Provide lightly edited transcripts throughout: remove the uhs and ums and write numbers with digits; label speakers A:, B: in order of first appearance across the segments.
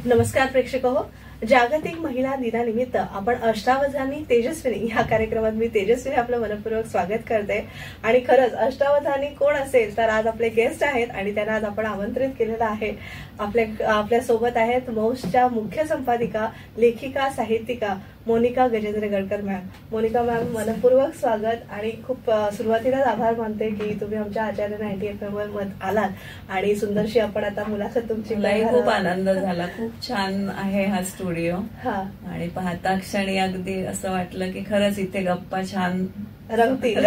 A: नमस्कार प्रेक्षक हो. जागतिक महिला दिनानिमित्त आपण अष्टावधानी तेजस्विनी या कार्यक्रमात मी तेजस्विनी आपलं मनपूर्वक स्वागत करते. आणि खरंच अष्टावधानी कोण असेल तर आज आपले गेस्ट आहेत आणि त्यांना आज आपण आमंत्रित केलेलं आहे. आपल्या सोबत आहेत मौजच्या मुख्य संपादिका, लेखिका, साहित्यिका मोनिका गजेंद्र गडकर मॅम. मोनिका मॅम, मनपूर्वक स्वागत आणि खूप सुरुवातीलाच आभार मानते की तुम्ही आमच्या आचार्य 90 FM वर आलात आणि सुंदरशी आपण आता मुलाखत तुमची.
B: खूप आनंद झाला. खूप छान आहे हा स्टुडिओ आणि पाहता क्षणी अगदी असं वाटलं की खरंच इथे गप्पा छान
A: रंगतील.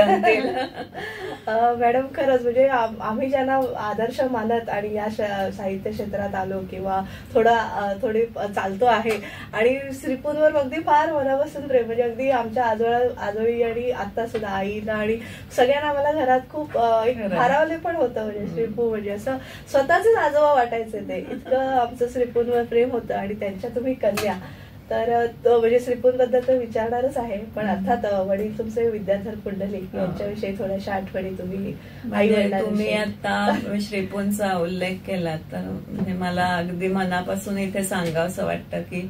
A: मॅडम, खरंच म्हणजे आम्ही ज्यांना आदर्श मानत आणि या साहित्य क्षेत्रात आलो किंवा थोडी चालतो आहे आणि श्रीपूंवर अगदी फार मनापासून प्रेम, म्हणजे अगदी आमच्या आजोळी आणि आता सुद्धा आईला आणि सगळ्यांना मला घरात खूप एक भारावले पण होतं. म्हणजे श्रीपू म्हणजे असं स्वतःच आजोबा वाटायचे, ते इतकं आमचं श्रीपूंवर प्रेम होतं. आणि त्यांच्या तुम्ही कन्या तर म्हणजे श्रीपूंबद्दल तर विचारणारच आहे, पण अर्थात वडील तुमचे विद्याधर पुंडलिक यांच्याविषयी थोड्याशा आठवणी तुम्ही
B: तुम्ही आता श्रीपूंचा उल्लेख केला तर म्हणजे मला अगदी मनापासून इथे सांगावंसं वाटतं की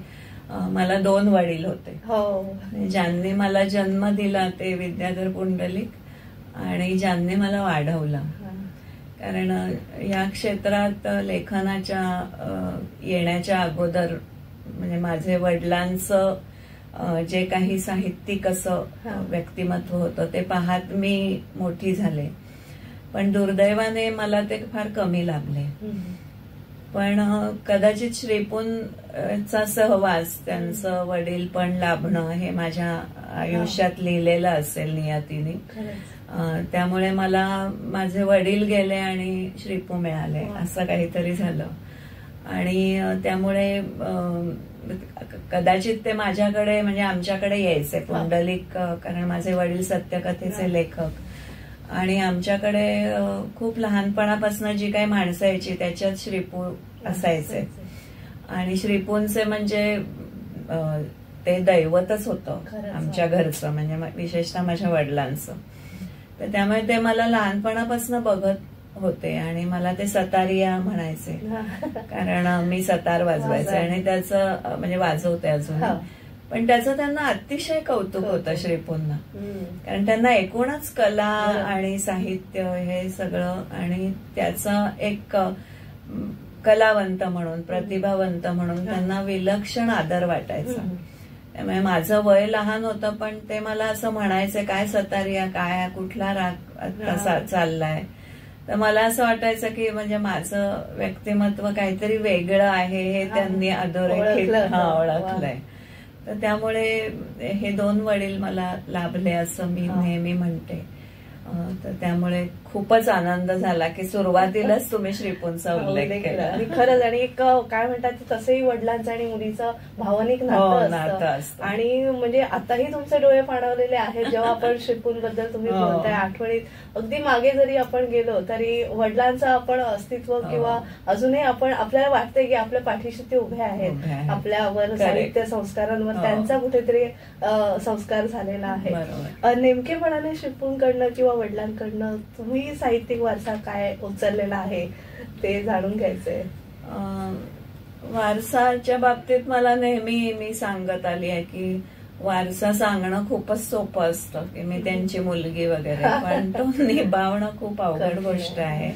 B: मला 2 वडील होते. ज्यांनी मला जन्म दिला ते विद्याधर पुंडलिक आणि ज्यांनी मला वाढवलं. कारण या क्षेत्रात लेखनाच्या येण्याच्या अगोदर म्हणजे माझे वडिलांचं जे काही साहित्यिक असं व्यक्तिमत्व होतं ते पाहत मी मोठी झाले, पण दुर्दैवाने मला ते फार कमी लाभले. पण कदाचित श्रीपूंचा सहवास, त्यांचं वडील पण लाभणं हे माझ्या आयुष्यात लिहिलेलं असेल नियतीने. त्यामुळे मला माझे वडील गेले आणि श्रीपू मिळाले, असं काहीतरी झालं. आणि त्यामुळे कदाचित ते माझ्याकडे म्हणजे आमच्याकडे यायचे पुंडलिक, कारण माझे वडील सत्यकथेचे लेखक आणि आमच्याकडे खूप लहानपणापासून जी काही माणसं यायची त्याच्यात श्रीपू असायचे. आणि श्रीपूंचे म्हणजे ते दैवतच होतं आमच्या घरचं, म्हणजे विशेषतः माझ्या वडिलांचं. तर त्यामुळे ते मला लहानपणापासून बघत होते आणि मला ते सतारिया म्हणायचे, कारण मी सतार वाजवायचे आणि त्याचं म्हणजे वाजवते अजून. पण त्याचं त्यांना अतिशय कौतुक होतं श्रीपूंना, कारण त्यांना एकूणच कला आणि साहित्य हे सगळं आणि त्याचा एक कलावंत म्हणून, प्रतिभावंत म्हणून त्यांना विलक्षण आदर वाटायचा. त्यामुळे माझं वय लहान होतं पण ते मला असं म्हणायचे, काय सतारिया, काय कुठला राग कसा चाललाय. तर मला असं वाटायचं की म्हणजे माझं व्यक्तिमत्व काहीतरी वेगळं आहे हे त्यांनी अधोरेखित ओळखलंय. तर त्यामुळे हे 2 वडील मला लाभले असं मी नेहमी म्हणते. तर त्यामुळे खूपच आनंद झाला की सुरुवातीलाच तुम्ही श्रीपूंचा उल्लेख केला.
A: आणि खरंच, आणि एक काय म्हणतात तसंही वडिलांचं आणि मुलीचं भावनिक नातं असतं. आणि म्हणजे आताही तुमचे डोळे पाणावलेले आहेत जेव्हा आपण श्रीपूंबद्दल तुम्ही बोलताय. आठवणीत अगदी मागे जरी आपण गेलो तरी वडिलांचं आपण अस्तित्व किंवा अजूनही आपण आपल्याला वाटतंय की आपल्या पाठीशी ते उभे आहेत, आपल्यावर साहित्य संस्कारांवर त्यांचा कुठेतरी संस्कार झालेला आहे. नेमकेपणाने श्रीपूंकडनं किंवा वडिलांकडनं तुम्ही साहित्यिक वारसा काय उचललेला आहे ते जाणून घ्यायचंय.
B: वारसाच्या बाबतीत मला नेहमी मी सांगत आली आहे की वारसा सांगणं खूपच सोपं असतं की मी त्यांची मुलगी वगैरे, पण तो निभावणं खूप अवघड गोष्ट आहे.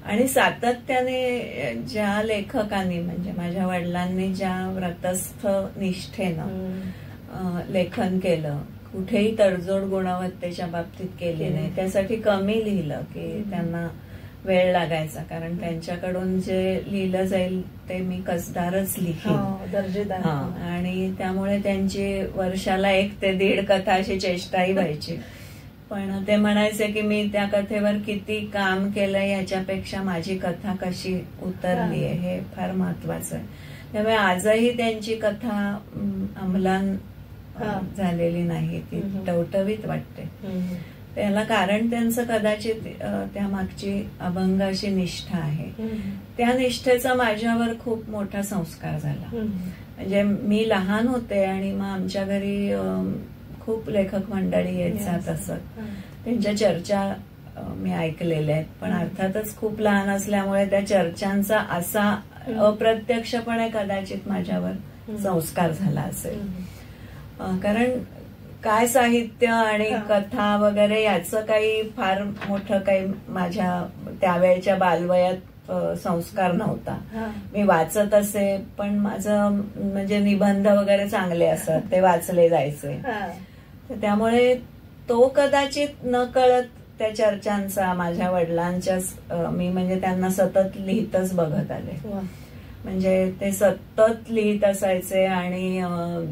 B: आणि सातत्याने ज्या लेखकांनी म्हणजे माझ्या वडिलांनी ज्या व्रतस्थ निष्ठेनं लेखन केलं, कुठेही तडजोड गुणवत्तेच्या बाबतीत केली नाही, त्यासाठी कमी लिहिलं की त्यांना वेळ लागायचा, कारण त्यांच्याकडून जे लिहिलं जाईल ते मी कसदारच लिहीन,
A: दर्जेदार.
B: आणि त्यामुळे त्यांची वर्षाला 1 ते 1.5 कथा अशी चेष्टाही व्हायची. पण ते म्हणायचे की मी त्या कथेवर किती काम केलंय याच्यापेक्षा माझी कथा कशी उतरली आहे हे फार महत्वाचं आहे. त्यामुळे आजही त्यांची कथा अंमलान झालेली नाही, ती टवटवीत वाटते. त्याला कारण त्यांचं कदाचित त्या मागची अभंग अशी निष्ठा आहे. त्या निष्ठेचा माझ्यावर खूप मोठा संस्कार झाला. म्हणजे मी लहान होते आणि मग आमच्या घरी खूप लेखक मंडळी येत जात असत, त्यांच्या चर्चा मी ऐकलेल्या आहेत. पण अर्थातच खूप लहान असल्यामुळे त्या चर्चांचा असा अप्रत्यक्षपणे कदाचित माझ्यावर संस्कार झाला असेल. कारण काय साहित्य आणि कथा वगैरे याचं काही फार मोठं काही माझ्या त्यावेळेच्या बालवयात संस्कार नव्हता. मी वाचत असे, पण माझं म्हणजे निबंध वगैरे चांगले असत, ते वाचले जायचे. त्यामुळे तो कदाचित न कळत त्या चर्चांचा माझ्या वडिलांच्या मी म्हणजे त्यांना सतत लिहितच बघत आले. म्हणजे ते सतत लिहित असायचे आणि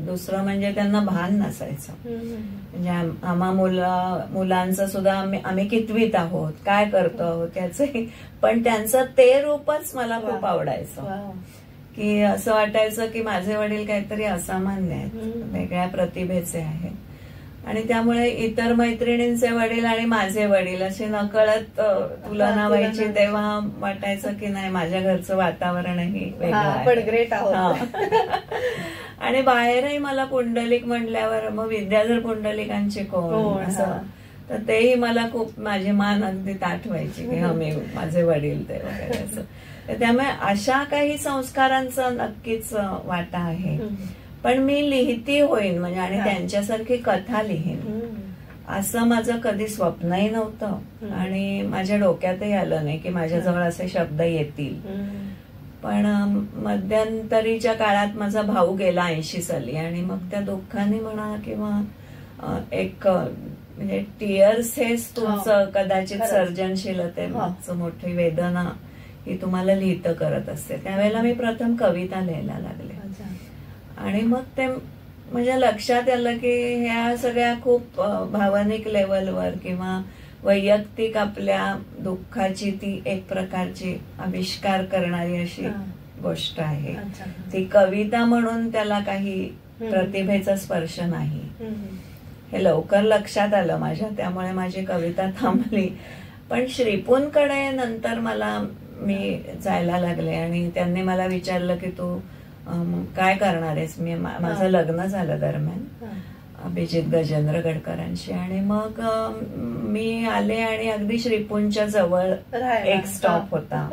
B: दुसरं म्हणजे त्यांना भान नसायचं. म्हणजे आम्हा मुलांचं सुद्धा आम्ही कितवीत आहोत, काय करतो आहोत त्याचे, पण त्यांचं ते रूपच मला खूप आवडायचं. की असं वाटायचं की माझे वडील काहीतरी असामान्य आहेत, वेगळ्या प्रतिभेचे आहेत. आणि त्यामुळे इतर मैत्रिणींचे वडील आणि माझे वडील असे नकळत तुलना व्हायची, तेव्हा वाटायचं की नाही माझ्या घरचं वातावरणही वेगळं आहे,
A: ग्रेट आहोत.
B: आणि बाहेरही मला पुंडलिक म्हटल्यावर मग विद्याधर पुंडलिकांचे कोण असं, तर तेही मला खूप माझी मान अगदी ताठ व्हायची की मी माझे वडील ते वगैरे असं. त्यामुळे अशा काही संस्कारांचा नक्कीच वाटा आहे. पण मी लिहिती होईन म्हणजे आणि त्यांच्यासारखी कथा लिहीन असं माझं कधी स्वप्नही नव्हतं आणि माझ्या डोक्यातही आलं नाही की माझ्याजवळ असे शब्द येतील. पण मध्यंतरीच्या काळात माझा भाऊ गेला 80 साली आणि मग त्या दुःखाने म्हणा किंवा एक म्हणजे टीयर्स हेच तुमचं कदाचित सर्जनशीलतेचं मोठी वेदना ही तुम्हाला लिहितं करत असते. त्यावेळेला मी प्रथम कविता लिहायला लागले आणि मग ते म्हणजे लक्षात आलं की ह्या सगळ्या खूप भावनिक लेवलवर किंवा वैयक्तिक आपल्या दुःखाची ती एक प्रकारची आविष्कार करणारी अशी गोष्ट आहे. ती कविता म्हणून त्याला काही प्रतिभेचा स्पर्श नाही, हे लवकर लक्षात आलं माझ्या. त्यामुळे माझी कविता थांबली. पण श्रीपूंकडे नंतर मी जायला लागले आणि त्यांनी मला विचारलं की तू काय करणार आहेस. माझं लग्न झालं दरम्यान अभिजित गजेंद्र गडकरांशी आणि मग मी आले आणि अगदी श्रीपूंच्या जवळ एक स्टॉप होता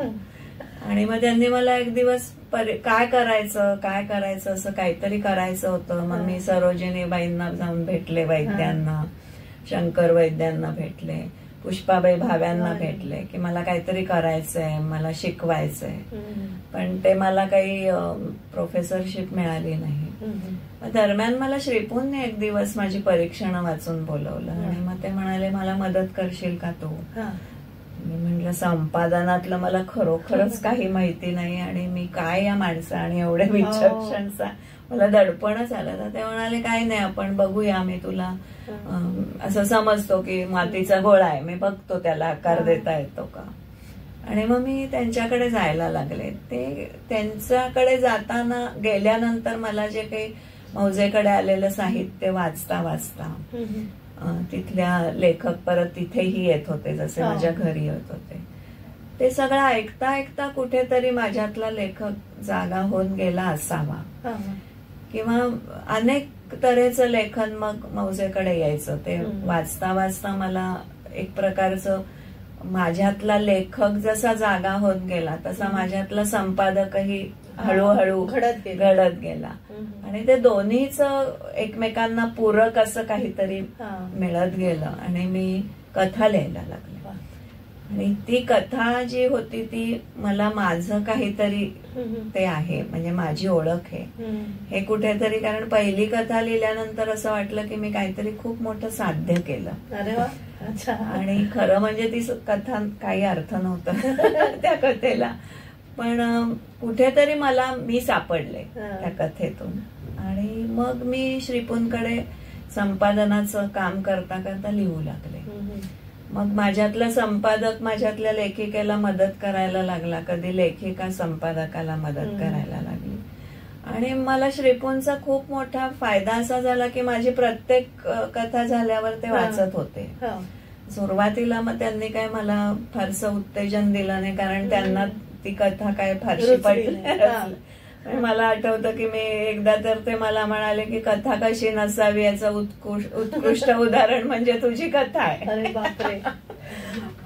B: आणि मग त्यांनी मला एक दिवस काय करायचं असं काहीतरी करायचं होतं. मग मी सरोजिनीबाईंना जाऊन भेटले, वैद्यांना, शंकर वैद्यांना भेटले, पुष्पाबाई भाव्यांना भेटले की मला काहीतरी करायचंय, मला शिकवायचंय. पण ते मला काही प्रोफेसरशिप मिळाली नाही. दरम्यान मला श्रीपूंनी एक दिवस माझी परीक्षणं वाचून बोलवलं आणि मग ते म्हणाले मला मदत करशील का तू. मी म्हटलं संपादनातलं मला खरोखरच काही माहिती नाही आणि मी काय या माणसा आणि एवढ्या विचक्षणचा मला दडपणच आलं. तर ते म्हणाले काही नाही आपण बघूया, मी तुला असं समजतो की मातीचा गोळा आहे, मी बघतो त्याला आकार देता येतो का. आणि मग मी त्यांच्याकडे जायला लागले. ते त्यांच्याकडे गेल्यानंतर मला जे काही मौजेकडे आलेलं साहित्य वाचता तिथल्या लेखक परत तिथेही येत होते, जसे माझ्या घरी येत होते, ते सगळं ऐकता कुठेतरी माझ्यातला लेखक जागा होऊन गेला असावा किंवा अनेक तऱ्हेचं लेखन मग मौजेकडे यायचं. ते वाचता मला एक प्रकारचं माझ्यातला लेखक जसा जागा होत गेला तसा माझ्यातला संपादकही हळूहळू घडत गेला आणि ते दोन्हीच एकमेकांना पूरक असं काहीतरी मिळत गेलं आणि मी कथा लिहायला लागले. आणि ती कथा जी होती ती मला माझं काहीतरी ते आहे, म्हणजे माझी ओळख आहे हे कुठेतरी. कारण पहिली कथा लिहिल्यानंतर असं वाटलं की मी काहीतरी खूप मोठं साध्य केलं.
A: अरे वा.
B: आणि खरं म्हणजे ती कथा काही अर्थ नव्हता त्या कथेला, पण कुठेतरी मी सापडले त्या कथेतून. आणि मग मी श्रीपूंकडे संपादनाचं काम करता लिहू लागले. मग माझ्यातला संपादक माझ्यातल्या लेखिकेला मदत करायला लागला, कधी लेखिका संपादकाला मदत करायला लागली. आणि मला श्रीपूंचा खूप मोठा फायदा असा झाला की माझी प्रत्येक कथा झाल्यावर ते वाचत होते. सुरुवातीला मग त्यांनी काय मला फारसं उत्तेजन दिलं नाही, कारण त्यांना ती कथा काय फारशी पडली मला आठवतं की मी एकदा तर ते मला म्हणाले की कथा कशी नसावी याचं उत्कृष्ट उदाहरण म्हणजे तुझी कथा आहे.
A: अरे बापरे.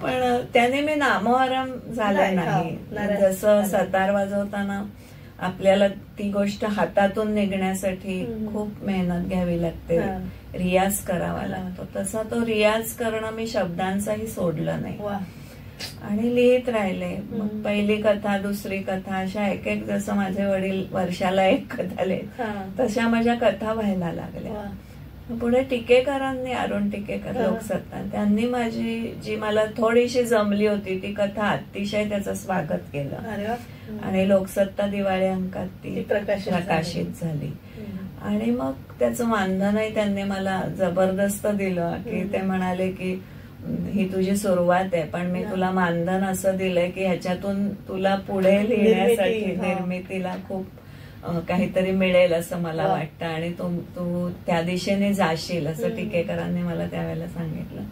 B: पण त्याने मी नामोहरम झाले नाही. जसं सतार वाजवताना आपल्याला ती गोष्ट हातातून निघण्यासाठी खूप मेहनत घ्यावी लागते, रियाज करावा लागतो, तसा तो रियाज करणं मी शब्दांचाही सोडलं नाही आणि लिहित राहिले. मग पहिली कथा, दुसरी कथा, अशा एक एक, जसं माझे वडील वर्षाला एक कथा लिहित तशा माझ्या कथा व्हायला लागल्या. पुढे टिकेकरांनी, अरुण टिकेकर लोकसत्ता, त्यांनी माझी जी मला थोडीशी जमली होती ती कथा अतिशय त्याचं स्वागत केलं आणि लोकसत्ता दिवाळी अंकात ती प्रकाशित झाली. आणि मग त्याचं मानधनही त्यांनी मला जबरदस्त दिलं की ते म्हणाले की ही तुझी सुरुवात आहे, पण मी तुला मानधन असं दिलंय की ह्याच्यातून तुला पुढे लिहिण्यासाठी, निर्मितीला खूप काहीतरी मिळेल असं मला वाटतं आणि तू त्या दिशेने जाशील असं टिकेकरांनी मला त्यावेळेला सांगितलं.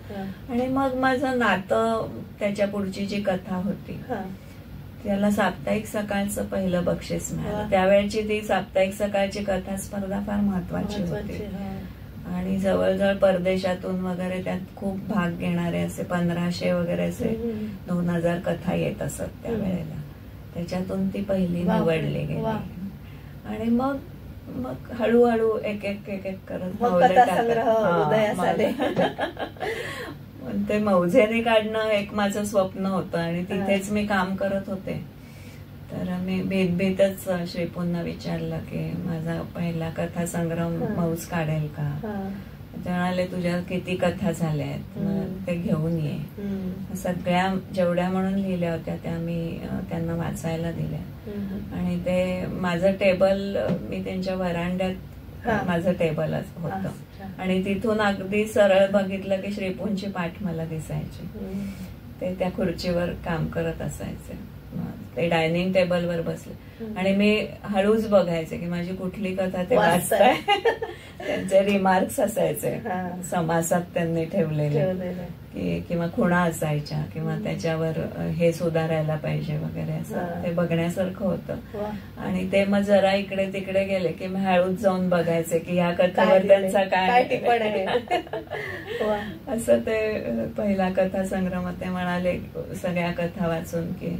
B: आणि मग माझं नातं, त्याच्या पुढची जी कथा होती त्याला साप्ताहिक सकाळचं पहिलं बक्षीस मिळालं. त्यावेळची ती साप्ताहिक सकाळची कथा स्पर्धा फार महत्वाची होती आणि जवळजवळ परदेशातून वगैरे त्यात खूप भाग घेणारे असे 1500 वगैरे असे 2000 कथा येत असत त्यावेळेला. त्याच्यातून ती पहिली निवडली गेली आणि मग हळूहळू एक एक एक एक करत ते मौजेने काढणं एक माझं स्वप्न होतं आणि तिथेच मी काम करत होते. तर मी भीतभीतच श्रीपूंना विचारलं की माझा पहिला कथा संग्रह मौज काढेल का. ते म्हणाले तुझ्या किती कथा झाल्या आहेत ते घेऊन ये. सगळ्या जेवढ्या म्हणून लिहिल्या होत्या त्या मी त्यांना वाचायला दिल्या आणि ते माझं टेबल, मी त्यांच्या व्हरांड्यात माझं टेबलच होतं आणि तिथून अगदी सरळ बघितलं की श्रीपूंची पाठ मला दिसायची. ते त्या खुर्चीवर काम करत असायचे, ते डायनिंग टेबलवर बसले आणि मी हळूच बघायचे की माझी कुठली कथा ते वाचताय. त्यांचे रिमार्क्स असायचे समासात त्यांनी ठेवलेले किंवा खुणा असायच्या किंवा त्याच्यावर हे सुधारायला पाहिजे वगैरे असं ते बघण्यासारखं होतं. आणि ते मग जरा इकडे तिकडे गेले की मी हळूच जाऊन बघायचे की ह्या कथेवर त्यांचा काय टिप्पण आहे. असं ते पहिला कथा संग्रह ते म्हणाले सगळ्या कथा वाचून की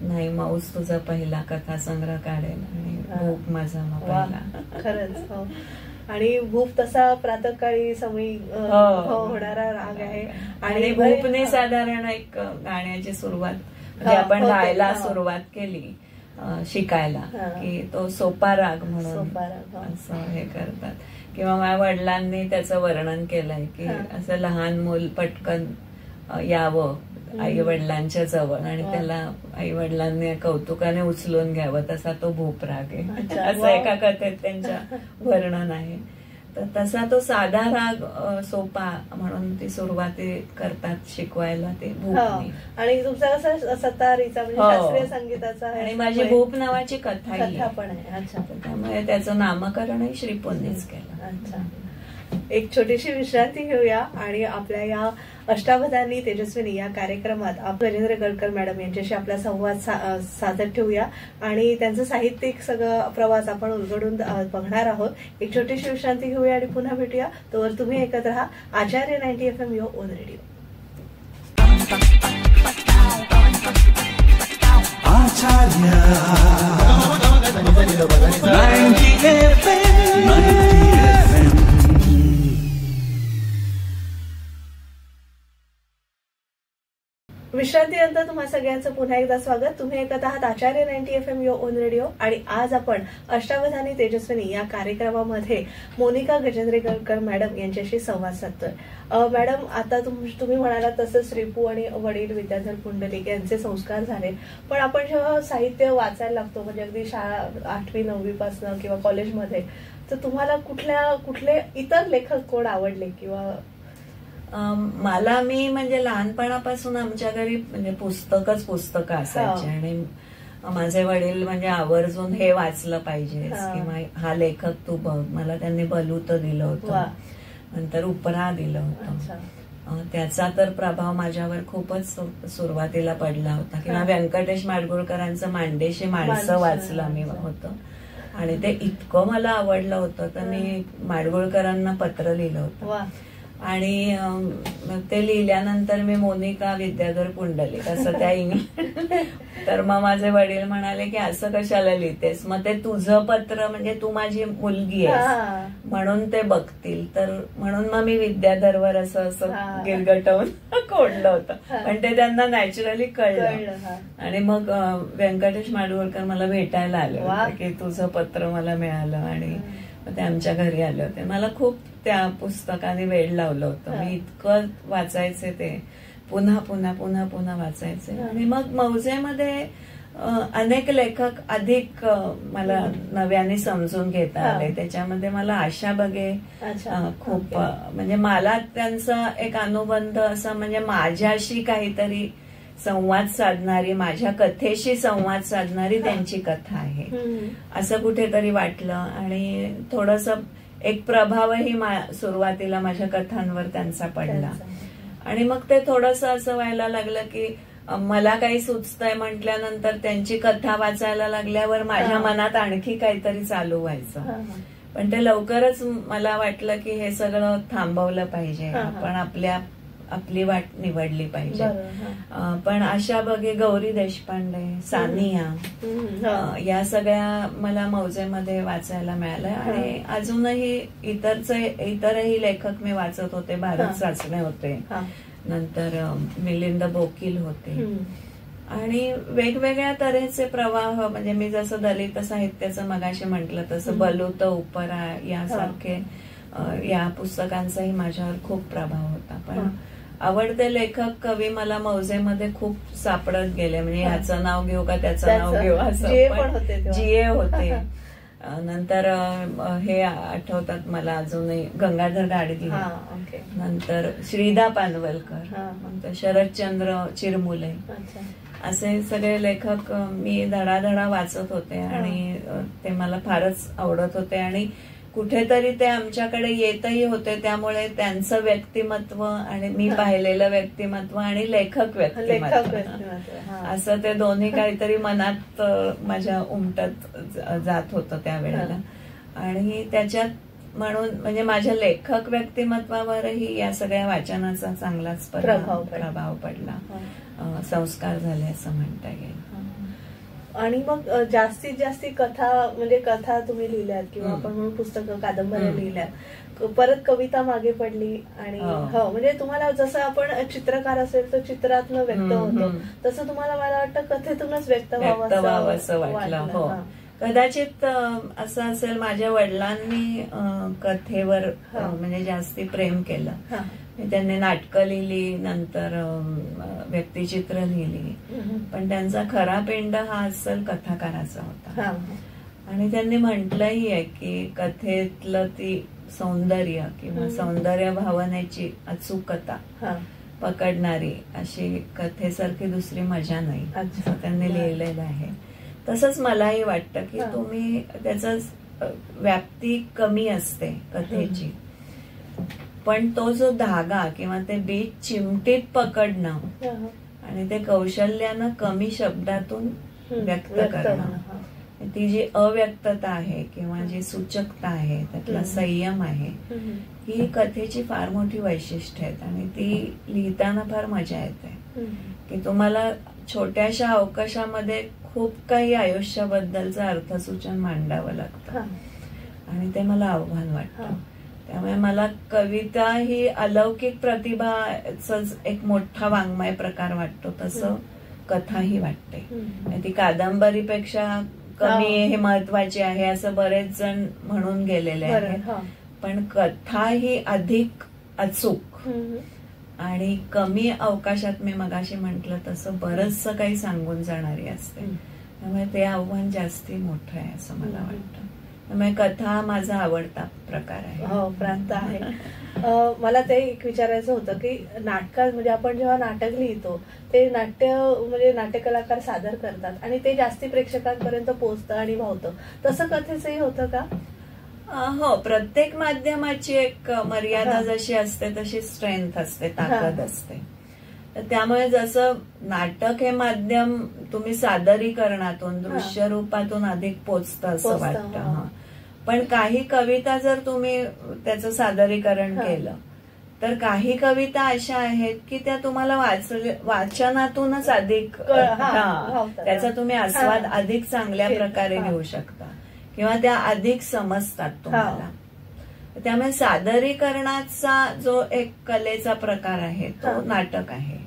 B: नाही मौज तुझा पहिला कथा संग्रह काढेल आणि भूप माझा मग पहिला.
A: खरंच. आणि भूप तसा प्रातःकाळी समयी होणारा राग आहे
B: आणि भूपने साधारण एक गाण्याची सुरुवात म्हणजे आपण गायला सुरुवात केली शिकायला की तो सोपा राग म्हणून असं हे करतात. किंवा माझ्या वडिलांनी त्याचं वर्णन केलंय की असं लहान मूल पटकन यावं आई वडिलांच्या जवळ आणि त्याला आई वडिलांनी कौतुकाने उचलून घ्यावं, तसा तो भूप राग आहे असं एका कथेत त्यांच्या वर्णन आहे. तर तसा तो साधा राग सोपा म्हणून ती सुरुवाती करतात शिकवायला ते भूप.
A: आणि तुमचा कसं सतारीचा म्हणजे शास्त्रीय संगीताचा
B: आणि माझी भूप नावाची कथा
A: पण आहे. अच्छा.
B: त्यामुळे त्याचं नामकरणही श्रीपूंनीच केलं.
A: अच्छा. एक छोटीशी विश्रांती घेऊया आणि आपल्या या अष्टावधानी तेजस्विनी या कार्यक्रमात गजेंद्र गडकर मॅडम यांच्याशी आपला संवाद साधत ठेवूया आणि त्यांचं साहित्यिक सगळं प्रवास आपण उलगडून बघणार आहोत. एक छोटीशी विश्रांती घेऊया आणि पुन्हा भेटूया. तोवर तुम्ही ऐकत राहा आचार्य 90 FM युअर ओन रेडिओ. विश्रांतीनंतर तुम्हा सगळ्यांचं पुन्हा एकदा स्वागत. तुम्ही ऐकत आहात आचार्य 90 FM युअर ओन रेडिओ आणि आज आपण अष्टावधानी तेजस्विनी या कार्यक्रमामध्ये मोनिका गजेंद्र गडकर मॅडम यांच्याशी संवाद साधतोय. मॅडम, आता तुम्ही म्हणालात तसं श्रीपू आणि वडील विद्याधर पुंडलिक यांचे संस्कार झाले, पण आपण जेव्हा साहित्य वाचायला लागतो म्हणजे अगदी शाळा 8वी 9वी पासून किंवा कॉलेजमध्ये, तर तुम्हाला कुठले इतर लेखक कोण आवडले किंवा?
B: मला मी म्हणजे लहानपणापासून आमच्या घरी म्हणजे पुस्तकं असायची आणि माझे वडील म्हणजे आवर्जून हे वाचलं पाहिजे किंवा हा लेखक तू बघ. मला त्यांनी बलूत दिलं होतं, नंतर उपरा दिलं होतं. त्याचा तर प्रभाव माझ्यावर खूपच सुरुवातीला पडला होता. किंवा व्यंकटेश माडगुळकरांचं मांडेशी माणसं वाचलं मी होतं. आणि ते इतकं मला आवडलं होतं तर मी माडगुळकरांना पत्र लिहिलं होतं. आणि ते लिहिल्यानंतर मी मोनिका विद्याधर पुंडलिक असं त्या इंग्लिश. तर मग माझे वडील म्हणाले की असं कशाला लिहितेस, मग ते तुझं पत्र म्हणजे तू माझी मुलगी आहेस म्हणून ते बघतील, तर म्हणून मग मी विद्याधरवर असं असं गिरगटवून कोडलं होतं. पण ते त्यांना नॅचरली कळलं. आणि मग व्यंकटेश माडगुळकर मला भेटायला आले होते की तुझं पत्र मला मिळालं आणि ते आमच्या घरी आले होते. मला खूप त्या पुस्तकाने वेळ लावलं होतं. मी इतकं वाचायचे ते, पुन्हा पुन्हा पुन्हा पुन्हा वाचायचे. आणि मग मौजेमध्ये अनेक लेखक अधिक मला नव्याने समजून घेता आले. त्याच्यामध्ये मला आशा बगे खूप म्हणजे मला त्यांचा एक अनुबंध असा म्हणजे माझ्याशी काहीतरी संवाद साधणारी, माझ्या कथेशी संवाद साधणारी त्यांची कथा आहे असं कुठेतरी वाटलं. आणि थोडस एक प्रभावही सुरुवातीला माझ्या कथांवर त्यांचा पडला. आणि मग ते थोडस असं व्हायला लागलं की मला काही सुचतंय म्हटल्यानंतर त्यांची कथा वाचायला लागल्यावर माझ्या मनात आणखी काहीतरी चालू व्हायचं. पण ते लवकरच मला वाटलं की हे सगळं थांबवलं पाहिजे, आपण आपली वाट निवडली पाहिजे. पण आशा बगे, गौरी देशपांडे, सानिया या सगळ्या मला मौजेमध्ये वाचायला मिळाल्या. आणि अजूनही इतरही लेखक मी वाचत होते. भारत साचणे होते, नंतर मिलिंद बोकील होते. आणि वेगवेगळ्या तऱ्हेचे प्रवाह म्हणजे मी जसं दलित साहित्याचं मगाशी म्हटलं तसं बलूत उपरा यासारखे या पुस्तकांचाही माझ्यावर खूप प्रभाव होता. पण आवडते लेखक कवी मला मौजेमध्ये खूप सापडत गेले. म्हणजे ह्याचं नाव घेऊ का त्याचं नाव घेऊ असं जीए होते. नंतर हे आठवतात मला अजूनही गंगाधर गाडगे, नंतर श्रीदा पानवलकर, नंतर शरदचंद्र चिरमुले, असे सगळे लेखक मी धडाधडा वाचत होते आणि ते मला फारच आवडत होते. आणि कुठेतरी ते आमच्याकडे येतही होते. त्यामुळे त्यांचं व्यक्तिमत्व आणि मी पाहिलेलं व्यक्तिमत्व आणि लेखक व्यक्तिमत्व असं ते दोन्ही काहीतरी मनात माझ्या उमटत जात होतं त्यावेळेला. आणि त्याच्यात म्हणून म्हणजे माझ्या लेखक व्यक्तिमत्वावरही या सगळ्या वाचनाचा चांगलाच प्रभाव पडला, संस्कार झाले असं म्हणता येईल.
A: आणि मग जास्तीत जास्त कथा म्हणजे कथा तुम्ही लिहिल्यात किंवा आपण म्हणून पुस्तकं कादंबऱ्या लिहिल्यात, परत कविता मागे पडली. आणि हो म्हणजे तुम्हाला जसं आपण चित्रकार असेल तर चित्रातनं व्यक्त होतो तसं तुम्हाला मला वाटतं कथेतूनच व्यक्त व्हावं असं वाटलं.
B: हो कदाचित असं असेल, माझ्या वडिलांनी कथेवर म्हणजे जास्ती प्रेम केलं. त्यांनी नाटकं लिहिली, नंतर व्यक्तिचित्र लिहिली, पण त्यांचा खरा पेंड हा अस्सल कथाकाराचा होता. आणि त्यांनी म्हटलंही आहे की कथेतलं ती सौंदर्य किंवा सौंदर्य भावनेची अचूकता पकडणारी अशी कथेसारखी दुसरी मजा नाही असं त्यांनी लिहिलेलं आहे. तसंच मलाही वाटतं की तुम्ही त्याच व्याप्ती कमी असते कथेची, पण तो जो धागा किंवा ते बीज चिमटीत पकडणं आणि ते कौशल्यानं कमी शब्दातून व्यक्त करणं, ती जी अव्यक्तता आहे किंवा जी सूचकता आहे, त्यातला संयम आहे, ही कथेची फार मोठी वैशिष्ट्य आहेत. आणि ती लिहिताना फार मजा येते की तुम्हाला छोट्याशा अवकाशामध्ये खूप काही आयुष्याबद्दलचं अर्थसूचन मांडावं लागतं आणि ते मला आव्हान वाटतं. त्यामुळे मला कविता ही अलौकिक प्रतिभाच एक मोठा वाङ्मय प्रकार वाटतो, तसं कथाही वाटते. ती कादंबरीपेक्षा कमी हे महत्वाची आहे असं बरेच जण म्हणून गेलेले आहेत, पण कथा ही अधिक अचूक आणि कमी अवकाशात मी मगाशी म्हटलं तसं बरचसं काही सांगून जाणारी असते. त्यामुळे ते आव्हान जास्ती मोठं आहे असं मला वाटतं. त्यामुळे कथा माझा आवडता प्रकार आहे.
A: हो, प्रांत आहे. मला ते एक विचारायचं होतं की नाटकात म्हणजे आपण जेव्हा नाटक लिहितो ते म्हणजे नाट्य कलाकार सादर करतात आणि ते जास्ती प्रेक्षकांपर्यंत पोहोचतं आणि भावतं, तसं कथेचंही होतं का?
B: हो, प्रत्येक माध्यमाची एक मर्यादा जशी असते तशी स्ट्रेंथ असते, ताकद असते. त्यामुळे जसं नाटक हे माध्यम तुम्ही सादरीकरणातून दृश्य रूपातून अधिक पोचतं असं वाटतं. पण काही कविता जर तुम्ही त्याचं सादरीकरण केलं तर काही कविता अशा आहेत की त्या तुम्हाला वाचनातूनच अधिक त्याचा तुम्ही आस्वाद अधिक चांगल्या प्रकारे घेऊ शकता किंवा त्या अधिक समजतात तुम्हाला. त्यामुळे सादरीकरणाचा जो एक कलेचा प्रकार आहे तो नाटक आहे.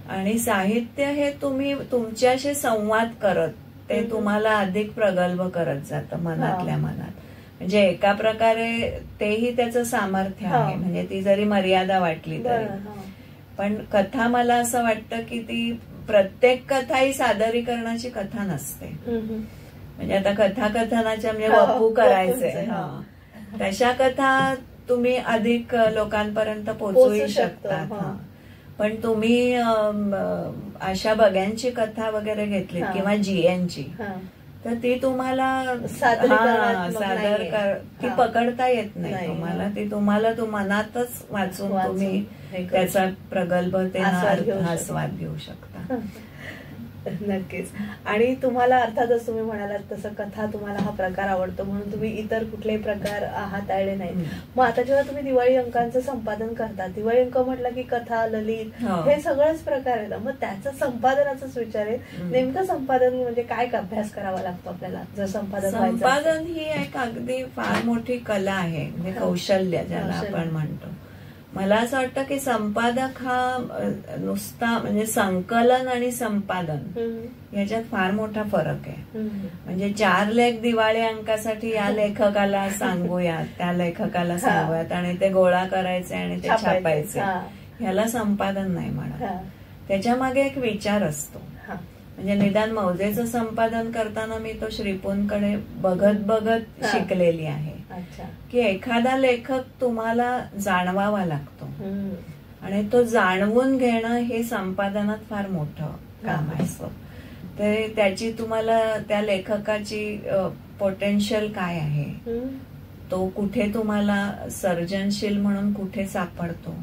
B: आणि साहित्य हे तुम्ही तुमच्याशी संवाद करत ते तुम्हाला अधिक प्रगल्भ करत जातं मनातल्या मनात. म्हणजे एका प्रकारे तेही त्याचं सामर्थ्य आहे. म्हणजे ती जरी मर्यादा वाटली तरी. पण कथा मला असं वाटतं की ती प्रत्येक कथा ही सादरीकरणाची कथा नसते. म्हणजे आता कथाकथनाच्या म्हणजे वपू करायचे तशा कथा तुम्ही अधिक लोकांपर्यंत पोहोचू शकतात. पण तुम्ही आशा बग्यांची कथा वगैरे घेतली किंवा जीएनची तर ती तुम्हाला ती पकडता येत नाही तुम्हाला. ती तुम्हाला मनातच वाचून तुम्ही त्याचा प्रगल्भतेने आस्वाद घेऊ शकता.
A: नक्कीच. आणि तुम्हाला अर्थातच तुम्ही म्हणालात तसं कथा तुम्हाला हा प्रकार आवडतो म्हणून तुम्ही इतर कुठलेही प्रकार हाताळले नाही. मग आता जेव्हा तुम्ही दिवाळी अंकांचं संपादन करता, दिवाळी अंक म्हटलं की कथा, ललित हे सगळेच प्रकार आहेत. मग त्याचं संपादनाचाच विचार आहे. नेमकं संपादन म्हणजे काय अभ्यास करावा लागतो आपल्याला जर
B: संपादन ही एक अगदी फार मोठी कला आहे. म्हणजे कौशल्य ज्याला आपण म्हणतो. मला असं वाटतं की संपादक हा नुसता म्हणजे संकलन आणि संपादन याच्यात फार मोठा फरक आहे. म्हणजे 4 लेख दिवाळी अंकासाठी या लेखकाला सांगूयात, त्या लेखकाला सांगूयात आणि ते गोळा करायचे आणि ते छापायचे, ह्याला संपादन नाही म्हणत. त्याच्या मागे एक विचार असतो. म्हणजे निदान मौजेचं संपादन करताना मी तो श्रीपूंकडे बघत बघत शिकलेली आहे की एखादा लेखक तुम्हाला जाणवावा लागतो आणि तो जाणवून घेणं हे संपादनात फार मोठं काम असतं. तर त्याची तुम्हाला त्या लेखकाची पोटेन्शियल काय आहे, तो कुठे तुम्हाला सर्जनशील म्हणून कुठे सापडतो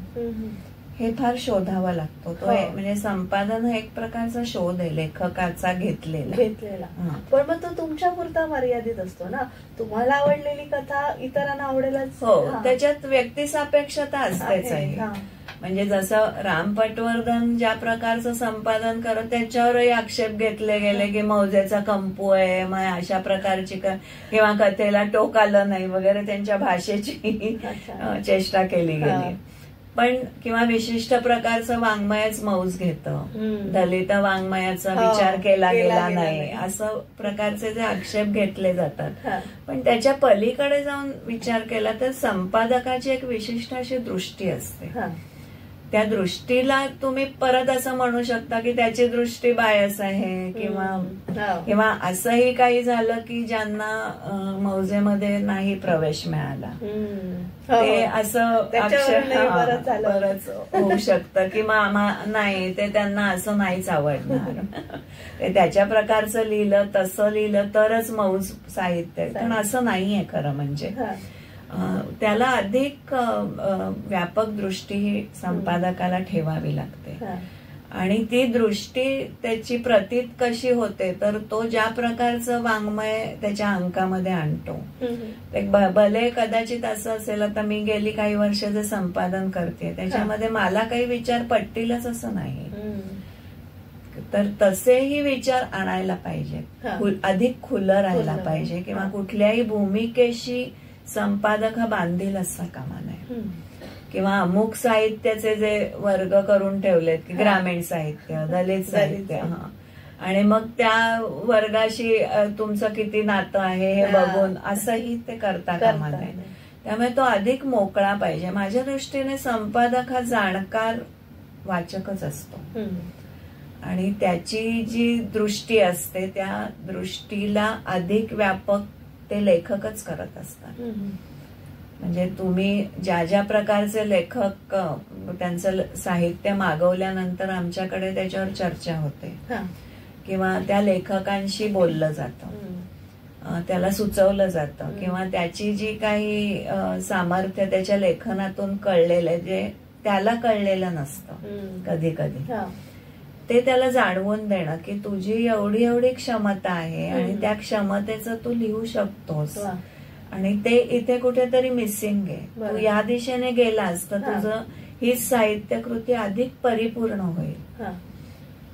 B: हे फार शोधावा लागतो. तो म्हणजे संपादन हा एक प्रकारचा शोध आहे लेखकाचा घेतलेला.
A: पण मग तो तुमच्या पुरता मर्यादित असतो ना. तुम्हाला आवडलेली कथा इतरांना आवडेलच.
B: त्याच्यात व्यक्तिसापेक्षता असतेच आहे. म्हणजे जसं राम पटवर्धन ज्या प्रकारचं संपादन करत त्याच्यावरही आक्षेप घेतले गेले की मौजेचा कंपू आहे, मग अशा प्रकारची किंवा कथेला टोक आलं नाही वगैरे त्यांच्या भाषेची चेष्टा केली गेली. पण किंवा विशिष्ट प्रकारचं वाङ्मयच मौज घेतं, दलित वाङ्मयाचा विचार केला गेला नाही असं प्रकारचे जे आक्षेप घेतले जातात. पण त्याच्या पलीकडे जाऊन विचार केला तर संपादकाची एक विशिष्ट अशी दृष्टी असते. त्या दृष्टीला तुम्ही परत असं म्हणू शकता की त्याची दृष्टी बायस आहे किंवा असंही काही झालं की ज्यांना मौजेमध्ये नाही प्रवेश मिळाला ते असं बरंच होऊ शकतं की नाही ते त्यांना असं नाहीच आवडणार. ते त्याच्या प्रकारचं लिहिलं तसं लिहिलं तरच मौज साहित्य, पण असं नाहीये खरं. म्हणजे त्याला अधिक व्यापक दृष्टी ही संपादकाला ठेवावी लागते. आणि ती दृष्टी त्याची प्रतीत कशी होते तर तो ज्या प्रकारचं वाङ्मय त्याच्या अंकामध्ये आणतो. भले कदाचित असं असेल, आता मी गेली काही वर्ष जे संपादन करते त्याच्यामध्ये मला काही विचार पटतीलच असं नाही, तर तसेही विचार आणायला पाहिजेत, अधिक खुलं राहायला पाहिजे किंवा कुठल्याही भूमिकेशी संपादक हा बांधील असता कामा नये. किंवा अमुक साहित्याचे जे वर्ग करून ठेवलेत की ग्रामीण साहित्य, दलित साहित्य, आणि मग त्या वर्गाशी तुमचं किती नातं आहे हे बघून असंही ते करता कामा नये. त्यामुळे तो अधिक मोकळा पाहिजे. माझ्या दृष्टीने संपादक हा जाणकार वाचकच असतो आणि त्याची जी दृष्टी असते त्या दृष्टीला अधिक व्यापक ते लेखकच करत असतात. म्हणजे तुम्ही ज्या ज्या प्रकारचे लेखक त्यांचं साहित्य मागवल्यानंतर आमच्याकडे त्याच्यावर चर्चा होते किंवा त्या लेखकांशी बोललं जातं, त्याला सुचवलं जातं किंवा त्याची जी काही सामर्थ्य त्याच्या लेखनातून कळलेलं आहे जे त्याला कळलेलं नसतं कधी कधी. ते त्याला जाणवून देणं की तुझी एवढी एवढी क्षमता आहे आणि त्या क्षमतेचं तू लिहू शकतोस आणि ते इथे कुठेतरी मिसिंग आहे. तू या दिशेने गेलास तर तुझं ही साहित्यकृती अधिक परिपूर्ण होईल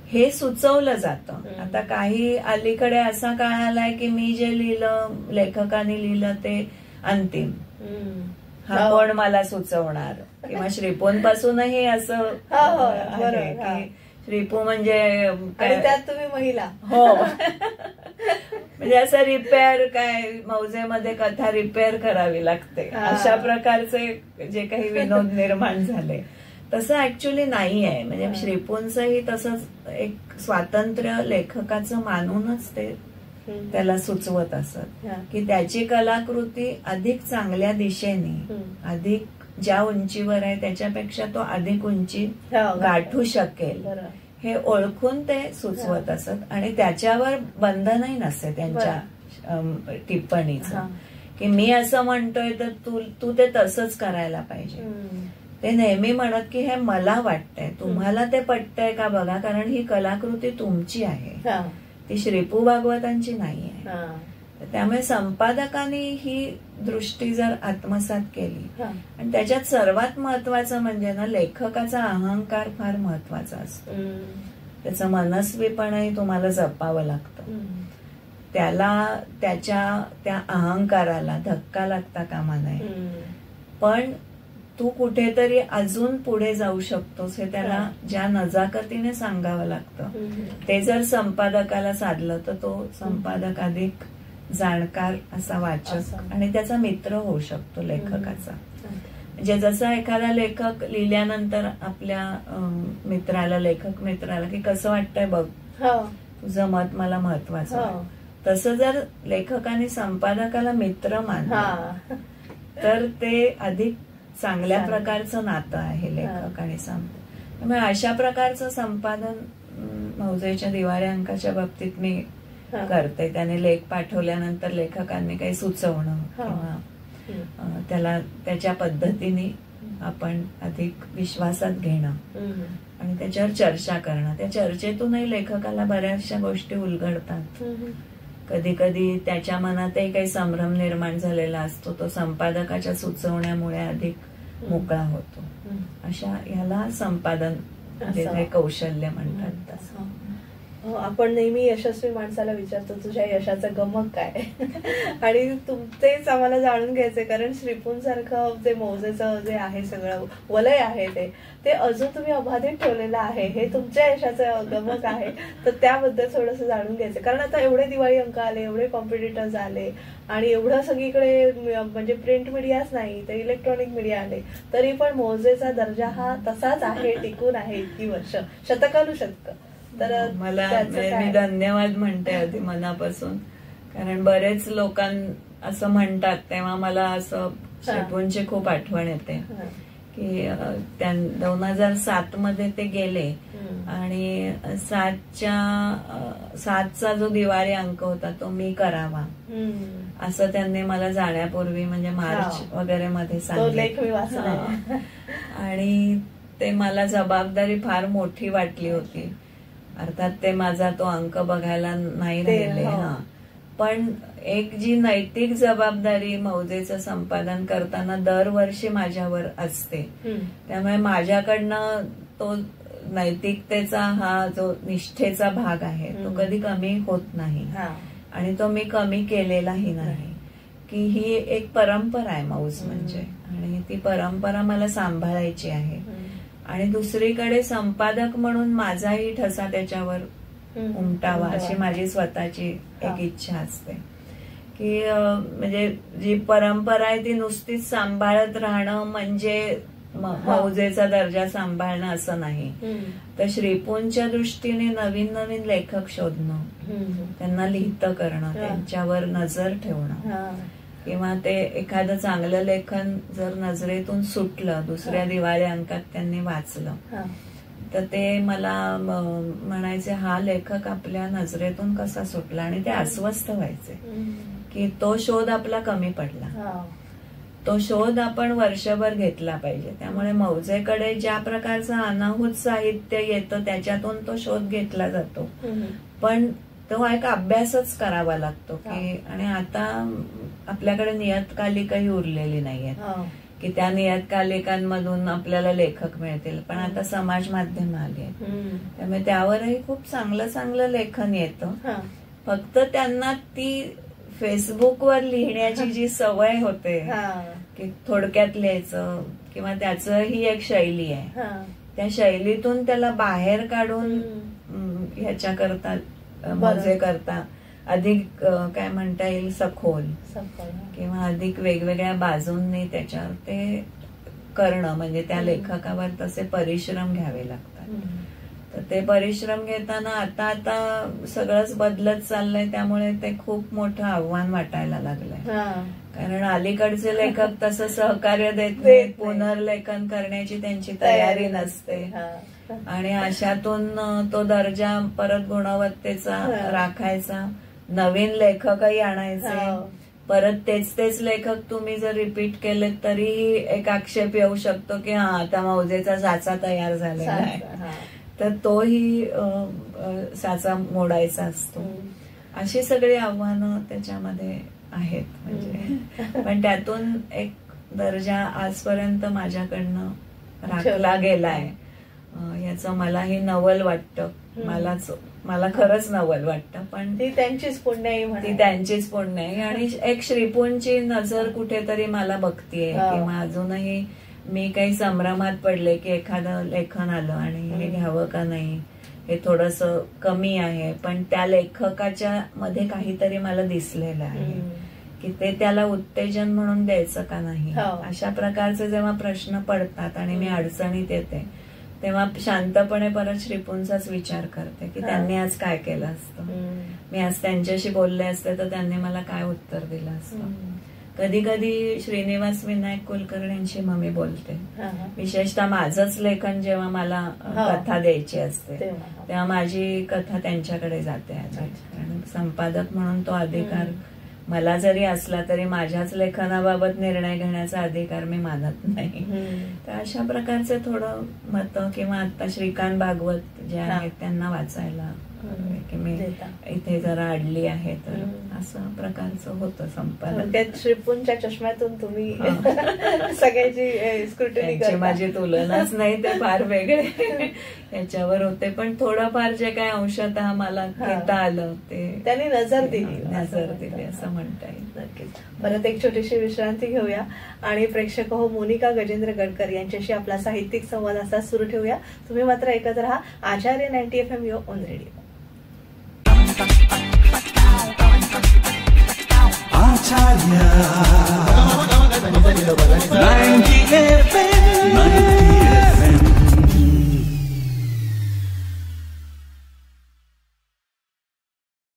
B: हे सुचवलं जातं. आता काही अलीकडे असा काळ आलाय की मी जे लिहिलं, लेखकाने लिहिलं ते अंतिम, हा कोण मला सुचवणार, किंवा श्रीपूंपासूनही असं आहे की श्रीपू म्हणजे
A: त्यात तुम्ही महिला.
B: हो म्हणजे असं रिपेअर काय मौजेमध्ये कथा रिपेअर करावी लागते अशा प्रकारचे जे काही विनोद निर्माण झाले तसं ऍक्च्युली नाही आहे. म्हणजे श्रीपूंचंही तसंच एक स्वातंत्र्य लेखकाचं मानूनच ते त्याला सुचवत असत की त्याची कलाकृती अधिक चांगल्या दिशेने, अधिक ज्या उंचीवर आहे त्याच्यापेक्षा तो अधिक उंची गाठू शकेल हे ओळखून ते सुचवत असत. आणि त्याच्यावर बंधनही नसते त्यांच्या टिप्पणीचं की मी असं म्हणतोय तर तू ते तसंच करायला पाहिजे. ते नेहमी म्हणत की हे मला वाटतंय, तुम्हाला ते पटतंय का बघा, कारण ही कलाकृती तुमची आहे, ती श्रीपू भागवतांची नाही आहे. त्यामुळे संपादकांनी ही दृष्टी जर आत्मसात केली आणि त्याच्यात सर्वात महत्वाचं म्हणजे ना लेखकाचा अहंकार फार महत्वाचा असतो. त्याचं मनस्वीपणही तुम्हाला जपावं लागतं. त्याला त्या अहंकाराला धक्का लागता कामा नये. पण तू कुठेतरी अजून पुढे जाऊ शकतोस हे त्याला ज्या नजाकतीने सांगावं लागतं. ते जर संपादकाला साधलं तर तो संपादक अधिक जाणकार असा वाचक आणि त्याचा मित्र होऊ शकतो लेखकाचा. म्हणजे जसा एखादा लेखक लिहिल्यानंतर आपल्या मित्राला, लेखक मित्राला की कसं वाटतंय बघ, तुझं मत मला महत्वाचं आहे, तसं जर लेखकाने संपादकाला मित्र मानलं तर ते अधिक चांगल्या प्रकारचं नातं आहे लेखक आणि संपादक. त्यामुळे अशा प्रकारचं संपादन मौजेच्या दिवाळी अंकाच्या बाबतीत मी करते. त्याने लेख पाठवल्यानंतर लेखकांनी काही सुचवणं किंवा त्याला त्याच्या पद्धतीने आपण अधिक विश्वासात घेणं आणि त्याच्यावर चर्चा करणं. त्या चर्चेतूनही लेखकाला बऱ्याचशा गोष्टी उलगडतात. कधी कधी त्याच्या मनातही काही संभ्रम निर्माण झालेला असतो, तो संपादकाच्या सुचवण्यामुळे अधिक मोकळा होतो. अशा ह्याला संपादन कौशल्य म्हणतात.
A: आपण नेहमी यशस्वी माणसाला विचारतो तुझ्या यशाचं गमक काय आणि तेच आम्हाला जाणून घ्यायचंय. कारण श्रीपूंसारखं जे मौजेचं जे आहे सगळं वलय आहे ते अजून तुम्ही अबाधित ठेवलेलं आहे, हे तुमच्या यशाचं गमक आहे. तर त्याबद्दल थोडंसं जाणून घ्यायचं. कारण आता एवढे दिवाळी अंक आले, एवढे कॉम्पिटिटर्स आले आणि एवढं सगळीकडे म्हणजे प्रिंट मीडियाच नाही तर इलेक्ट्रॉनिक मीडिया आले, तरी पण मौजेचा दर्जा हा तसाच आहे, टिकून आहे इतकी वर्ष, शतकानुशतक.
B: तर मला मी धन्यवाद म्हणते आधी मनापासून. कारण बरेच लोकांना असं म्हणतात तेव्हा मला असं श्रीपूंची खूप आठवण येते की 2007 मध्ये ते गेले आणि 7चा जो दिवाळी अंक होता तो मी करावा असं त्यांनी मला जाण्यापूर्वी म्हणजे मार्च वगैरे मध्ये सांगितलं. आणि ते मला जबाबदारी फार मोठी वाटली होती. अर्थात ते माझा तो अंक बघायला नाही राहिले, पण एक जी नैतिक जबाबदारी मौजेचं संपादन करताना दरवर्षी माझ्यावर असते, त्यामुळे माझ्याकडनं तो नैतिकतेचा हा जो निष्ठेचा भाग आहे तो कधी कमी होत नाही आणि तो मी कमी केलेलाही नाही. की ही एक परंपरा आहे मौज म्हणजे, आणि ती परंपरा मला सांभाळायची आहे. आणि दुसरीकडे संपादक म्हणून माझाही ठसा त्याच्यावर उमटावा अशी माझी स्वतःची एक इच्छा असते. की म्हणजे जी परंपरा आहे ती नुसतीच सांभाळत राहणं म्हणजे मौजेचा दर्जा सांभाळणं असं नाही. तर श्रीपूंच्या दृष्टीने नवीन नवीन लेखक शोधणं, त्यांना लिहितं करणं, त्यांच्यावर नजर ठेवणं, किंवा ते एखादं चांगलं लेखन जर नजरेतून सुटलं, दुसऱ्या दिवाळी अंकात त्यांनी वाचलं, तर ते मला म्हणायचे हा लेखक आपल्या नजरेतून कसा सुटला, आणि ते अस्वस्थ व्हायचे की तो शोध आपला कमी पडला. तो शोध आपण वर्षभर घेतला पाहिजे. त्यामुळे मौजेकडे ज्या प्रकारचं अनाहूत साहित्य येतं त्याच्यातून तो शोध घेतला जातो, पण तो एक अभ्यासच करावा लागतो की. आणि आता आपल्याकडे नियतकालिकही उरलेली नाहीये की त्या नियतकालिकांमधून आपल्याला लेखक मिळतील, पण आता समाज माध्यम आली, त्यामुळे त्यावरही खूप चांगलं चांगलं लेखन येतं. फक्त त्यांना ती फेसबुकवर लिहिण्याची जी सवय होते की थोडक्यात लिहायचं, किंवा त्याचं ही एक शैली आहे, त्या शैलीतून त्याला बाहेर काढून ह्याच्या करता मजे करता अधिक काय म्हणता येईल सखोल किंवा अधिक वेगवेगळ्या बाजूंनी त्याच्यावर ते करणं, म्हणजे त्या लेखकावर तसे परिश्रम घ्यावे लागतात. तर ते परिश्रम घेताना आता आता सगळंच बदलत चाललंय, त्यामुळे ते खूप मोठं आव्हान वाटायला लागलंय. कारण अलीकडचे लेखक तसं सहकार्य देत नाहीत, पुनर्लेखन करण्याची त्यांची तयारी नसते, आणि अशातून तो दर्जा परत गुणवत्तेचा राखायचा, नवीन लेखकही आणायचे, परत तेच तेच लेखक तुम्ही जर रिपीट केले तरीही एक आक्षेप येऊ शकतो की हा आता मौजेचा साचा तयार झालेला आहे, तर तोही साचा मोडायचा असतो. अशी सगळी आव्हानं त्याच्यामध्ये आहेत. म्हणजे पण त्यातून एक दर्जा आजपर्यंत माझ्याकडनं राखला गेलाय, याचं मलाही नवल वाटतं. मला खरंच नवल वाटतं, पण
A: ती त्यांचीच पुण्य
B: आहे. आणि एक श्रीपूंची नजर कुठेतरी मला बघतीये, किंवा अजूनही मी काही संभ्रमात पडले की एखादं लेखन आलं आणि हे घ्यावं का नाही, हे थोडंसं कमी आहे, पण त्या लेखकाच्या मध्ये काहीतरी मला दिसलेलं आहे की ते त्याला उत्तेजन म्हणून द्यायचं का नाही. अशा प्रकारचे जेव्हा प्रश्न पडतात आणि मी अडचणीत येते, तेव्हा शांतपणे परत श्रीपूंचाच विचार करते की त्यांनी आज काय केलं असतं, मी आज त्यांच्याशी बोलले असते तर त्यांनी मला काय उत्तर दिलं असतं. कधी कधी श्रीनिवास विनायक कुलकर्णींशी मम्मी बोलते, विशेषतः माझंच लेखन जेव्हा मला कथा द्यायची असते तेव्हा माझी कथा त्यांच्याकडे जाते. कारण संपादक म्हणून तो अधिकार मला जरी असला तरी माझ्याच लेखनाबाबत निर्णय घेण्याचा अधिकार मी मानत नाही. तर अशा प्रकारचे थोडं मत, किंवा आता श्रीकांत भागवत जे आहेत त्यांना वाचायला की मी इथे जरा अडली आहे, तर असं प्रकारचं होतं संपादन.
A: त्यात श्रीपूंच्या चष्म्यातून तुम्ही सगळ्याची स्क्रुटनी,
B: माझी तुलनाच नाही, ते फार वेगळे याच्यावर होते, पण थोडंफार जे काय अंशतः मला घेता आलं ते
A: त्यांनी नजर दिली
B: असं म्हणता येईल.
A: नक्कीच. परत एक छोटीशी विश्रांती घेऊया आणि प्रेक्षक हो मोनिका गजेंद्र गडकर यांच्याशी आपला साहित्यिक संवाद असा सुरू ठेवूया. तुम्ही मात्र ऐकत राहा आचार्य 90 FM युअर ओन रेडिओ.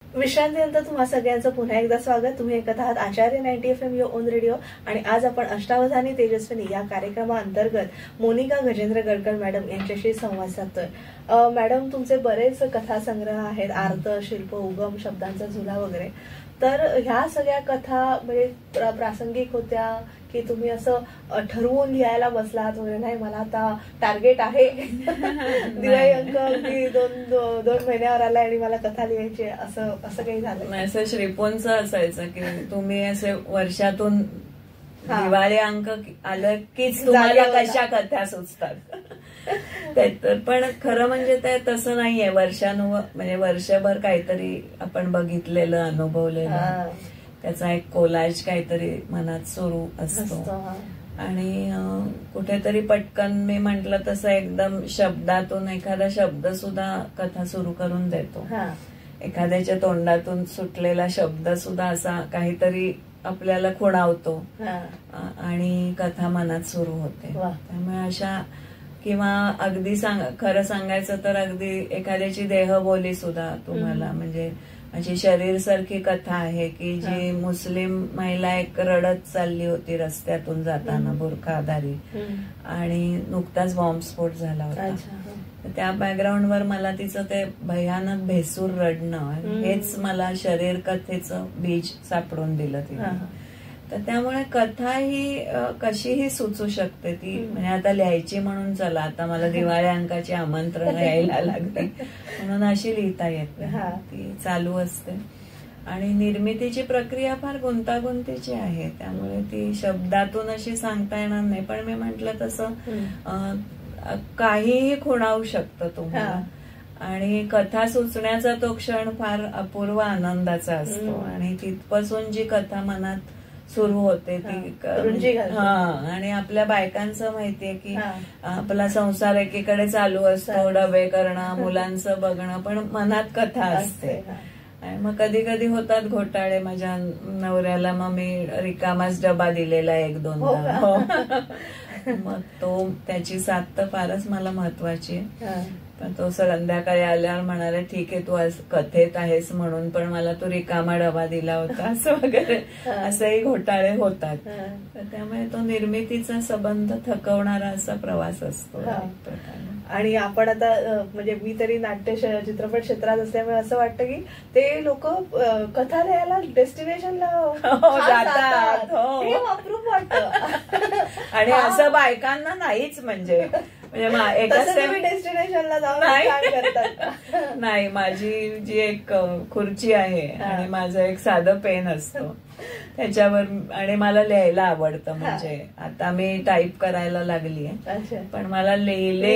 A: विश्रांतीनंतर तुम्हा सगळ्यांचं पुन्हा एकदा स्वागत. तुम्ही ऐकत आहात आचार्य 90 FM युअर ओन रेडिओ, आणि आज आपण अष्टावधानी तेजस्विनी या कार्यक्रमाअंतर्गत मोनिका गजेंद्र गडकर मॅडम यांच्याशी संवाद साधतोय. मॅडम, तुमचे बरेच कथासंग्रह आहेत, आर्त, शिल्प, उगम, शब्दांचा झुला वगैरे. तर ह्या सगळ्या कथा म्हणजे प्रासंगिक होत्या की तुम्ही असं ठरवून लिहायला बसलात वगैरे? नाही, मला आता टार्गेट आहे, दिवाळी अंक अगदी दोन महिन्यावर आलाय आणि मला कथा लिहायची, असं काही झालं?
B: असं श्रीपूंचं असायचं की तुम्ही असे वर्षातून दिवाळी अंक आलं कीच तुम्हाला कशा कथा सुचतात. पण खरं म्हणजे ते तसं नाहीये. म्हणजे वर्षभर काहीतरी आपण बघितलेलं, अनुभवलेलं, त्याचा एक कोलाज काहीतरी मनात सुरू असतो, आणि कुठेतरी पटकन मी म्हंटल तसं एकदम शब्दातून एखादा शब्द सुद्धा कथा सुरू करून देतो. एखाद्याच्या तोंडातून सुटलेला शब्द सुद्धा असा काहीतरी आपल्याला खुणावतो आणि कथा मनात सुरू होते. त्यामुळे अशा, किंवा अगदी खरं सांगायचं तर अगदी एखाद्याची देहबोली सुद्धा तुम्हाला, म्हणजे अशी शरीर सारखी कथा आहे की जी मुस्लिम महिला एक रडत चालली होती रस्त्यातून जाताना बुरखाधारी, आणि नुकताच बॉम्बस्फोट झाला होता. त्या बॅकग्राऊंडवर मला तिचं ते भयानक भेसूर रडणं, हेच मला शरीर कथेचं बीज सापडून दिलं तिने. तर त्यामुळे कथा ही कशीही सुचू शकते ती. म्हणजे आता लिहायची म्हणून चला आता मला दिवाळी अंकाची आमंत्रण यायला लागते म्हणून अशी लिहिता येत नाही, ती चालू असते. आणि निर्मितीची प्रक्रिया फार गुंतागुंतीची आहे, त्यामुळे ती शब्दातून अशी सांगता येणार नाही. पण मी म्हटलं तसं काहीही खुणावू शकतं तुम्हाला. आणि कथा सुचण्याचा तो क्षण फार अपूर्व आनंदाचा असतो. आणि तिथपासून जी कथा मनात सुरू होते ती आणि आपल्या बायकांचं माहितीये की आपला संसार एकीकडे चालू असतो, डबे करणं, मुलांचं बघणं, पण मनात कथा असते. मग कधी कधी होतात घोटाळे. माझ्या नवऱ्याला मग मी रिकामाच डबा दिलेला 1-2दा. मग तो त्याची साथ तर फारच मला महत्वाची आहे. पण तो संध्याकाळी आल्यावर म्हणाले ठीक आहे तू आज कथेत आहेस म्हणून, पण मला तू रिकामा डबा दिला होता असं वगैरे असंही घोटाळे होतात. तर त्यामुळे तो निर्मितीचा संबंध थकवणारा असा प्रवास असतो एक प्रकारे.
A: आणि आपण आता म्हणजे मी तरी नाट्य चित्रपट क्षेत्रात असल्यामुळे असं वाटतं की ते लोक कथा लिहायला डेस्टिनेशनला जातात, अप्रूप वाटतं.
B: आणि असं बायकांना नाहीच म्हणजे
A: डेस्टिनेशनला जाऊन
B: नाही. माझी जी एक खुर्ची आहे आणि माझं एक साधं पेन असतं त्याच्यावर, आणि मला लिहायला आवडतं. म्हणजे आता मी टाईप करायला लागलीये, पण मला लिहिले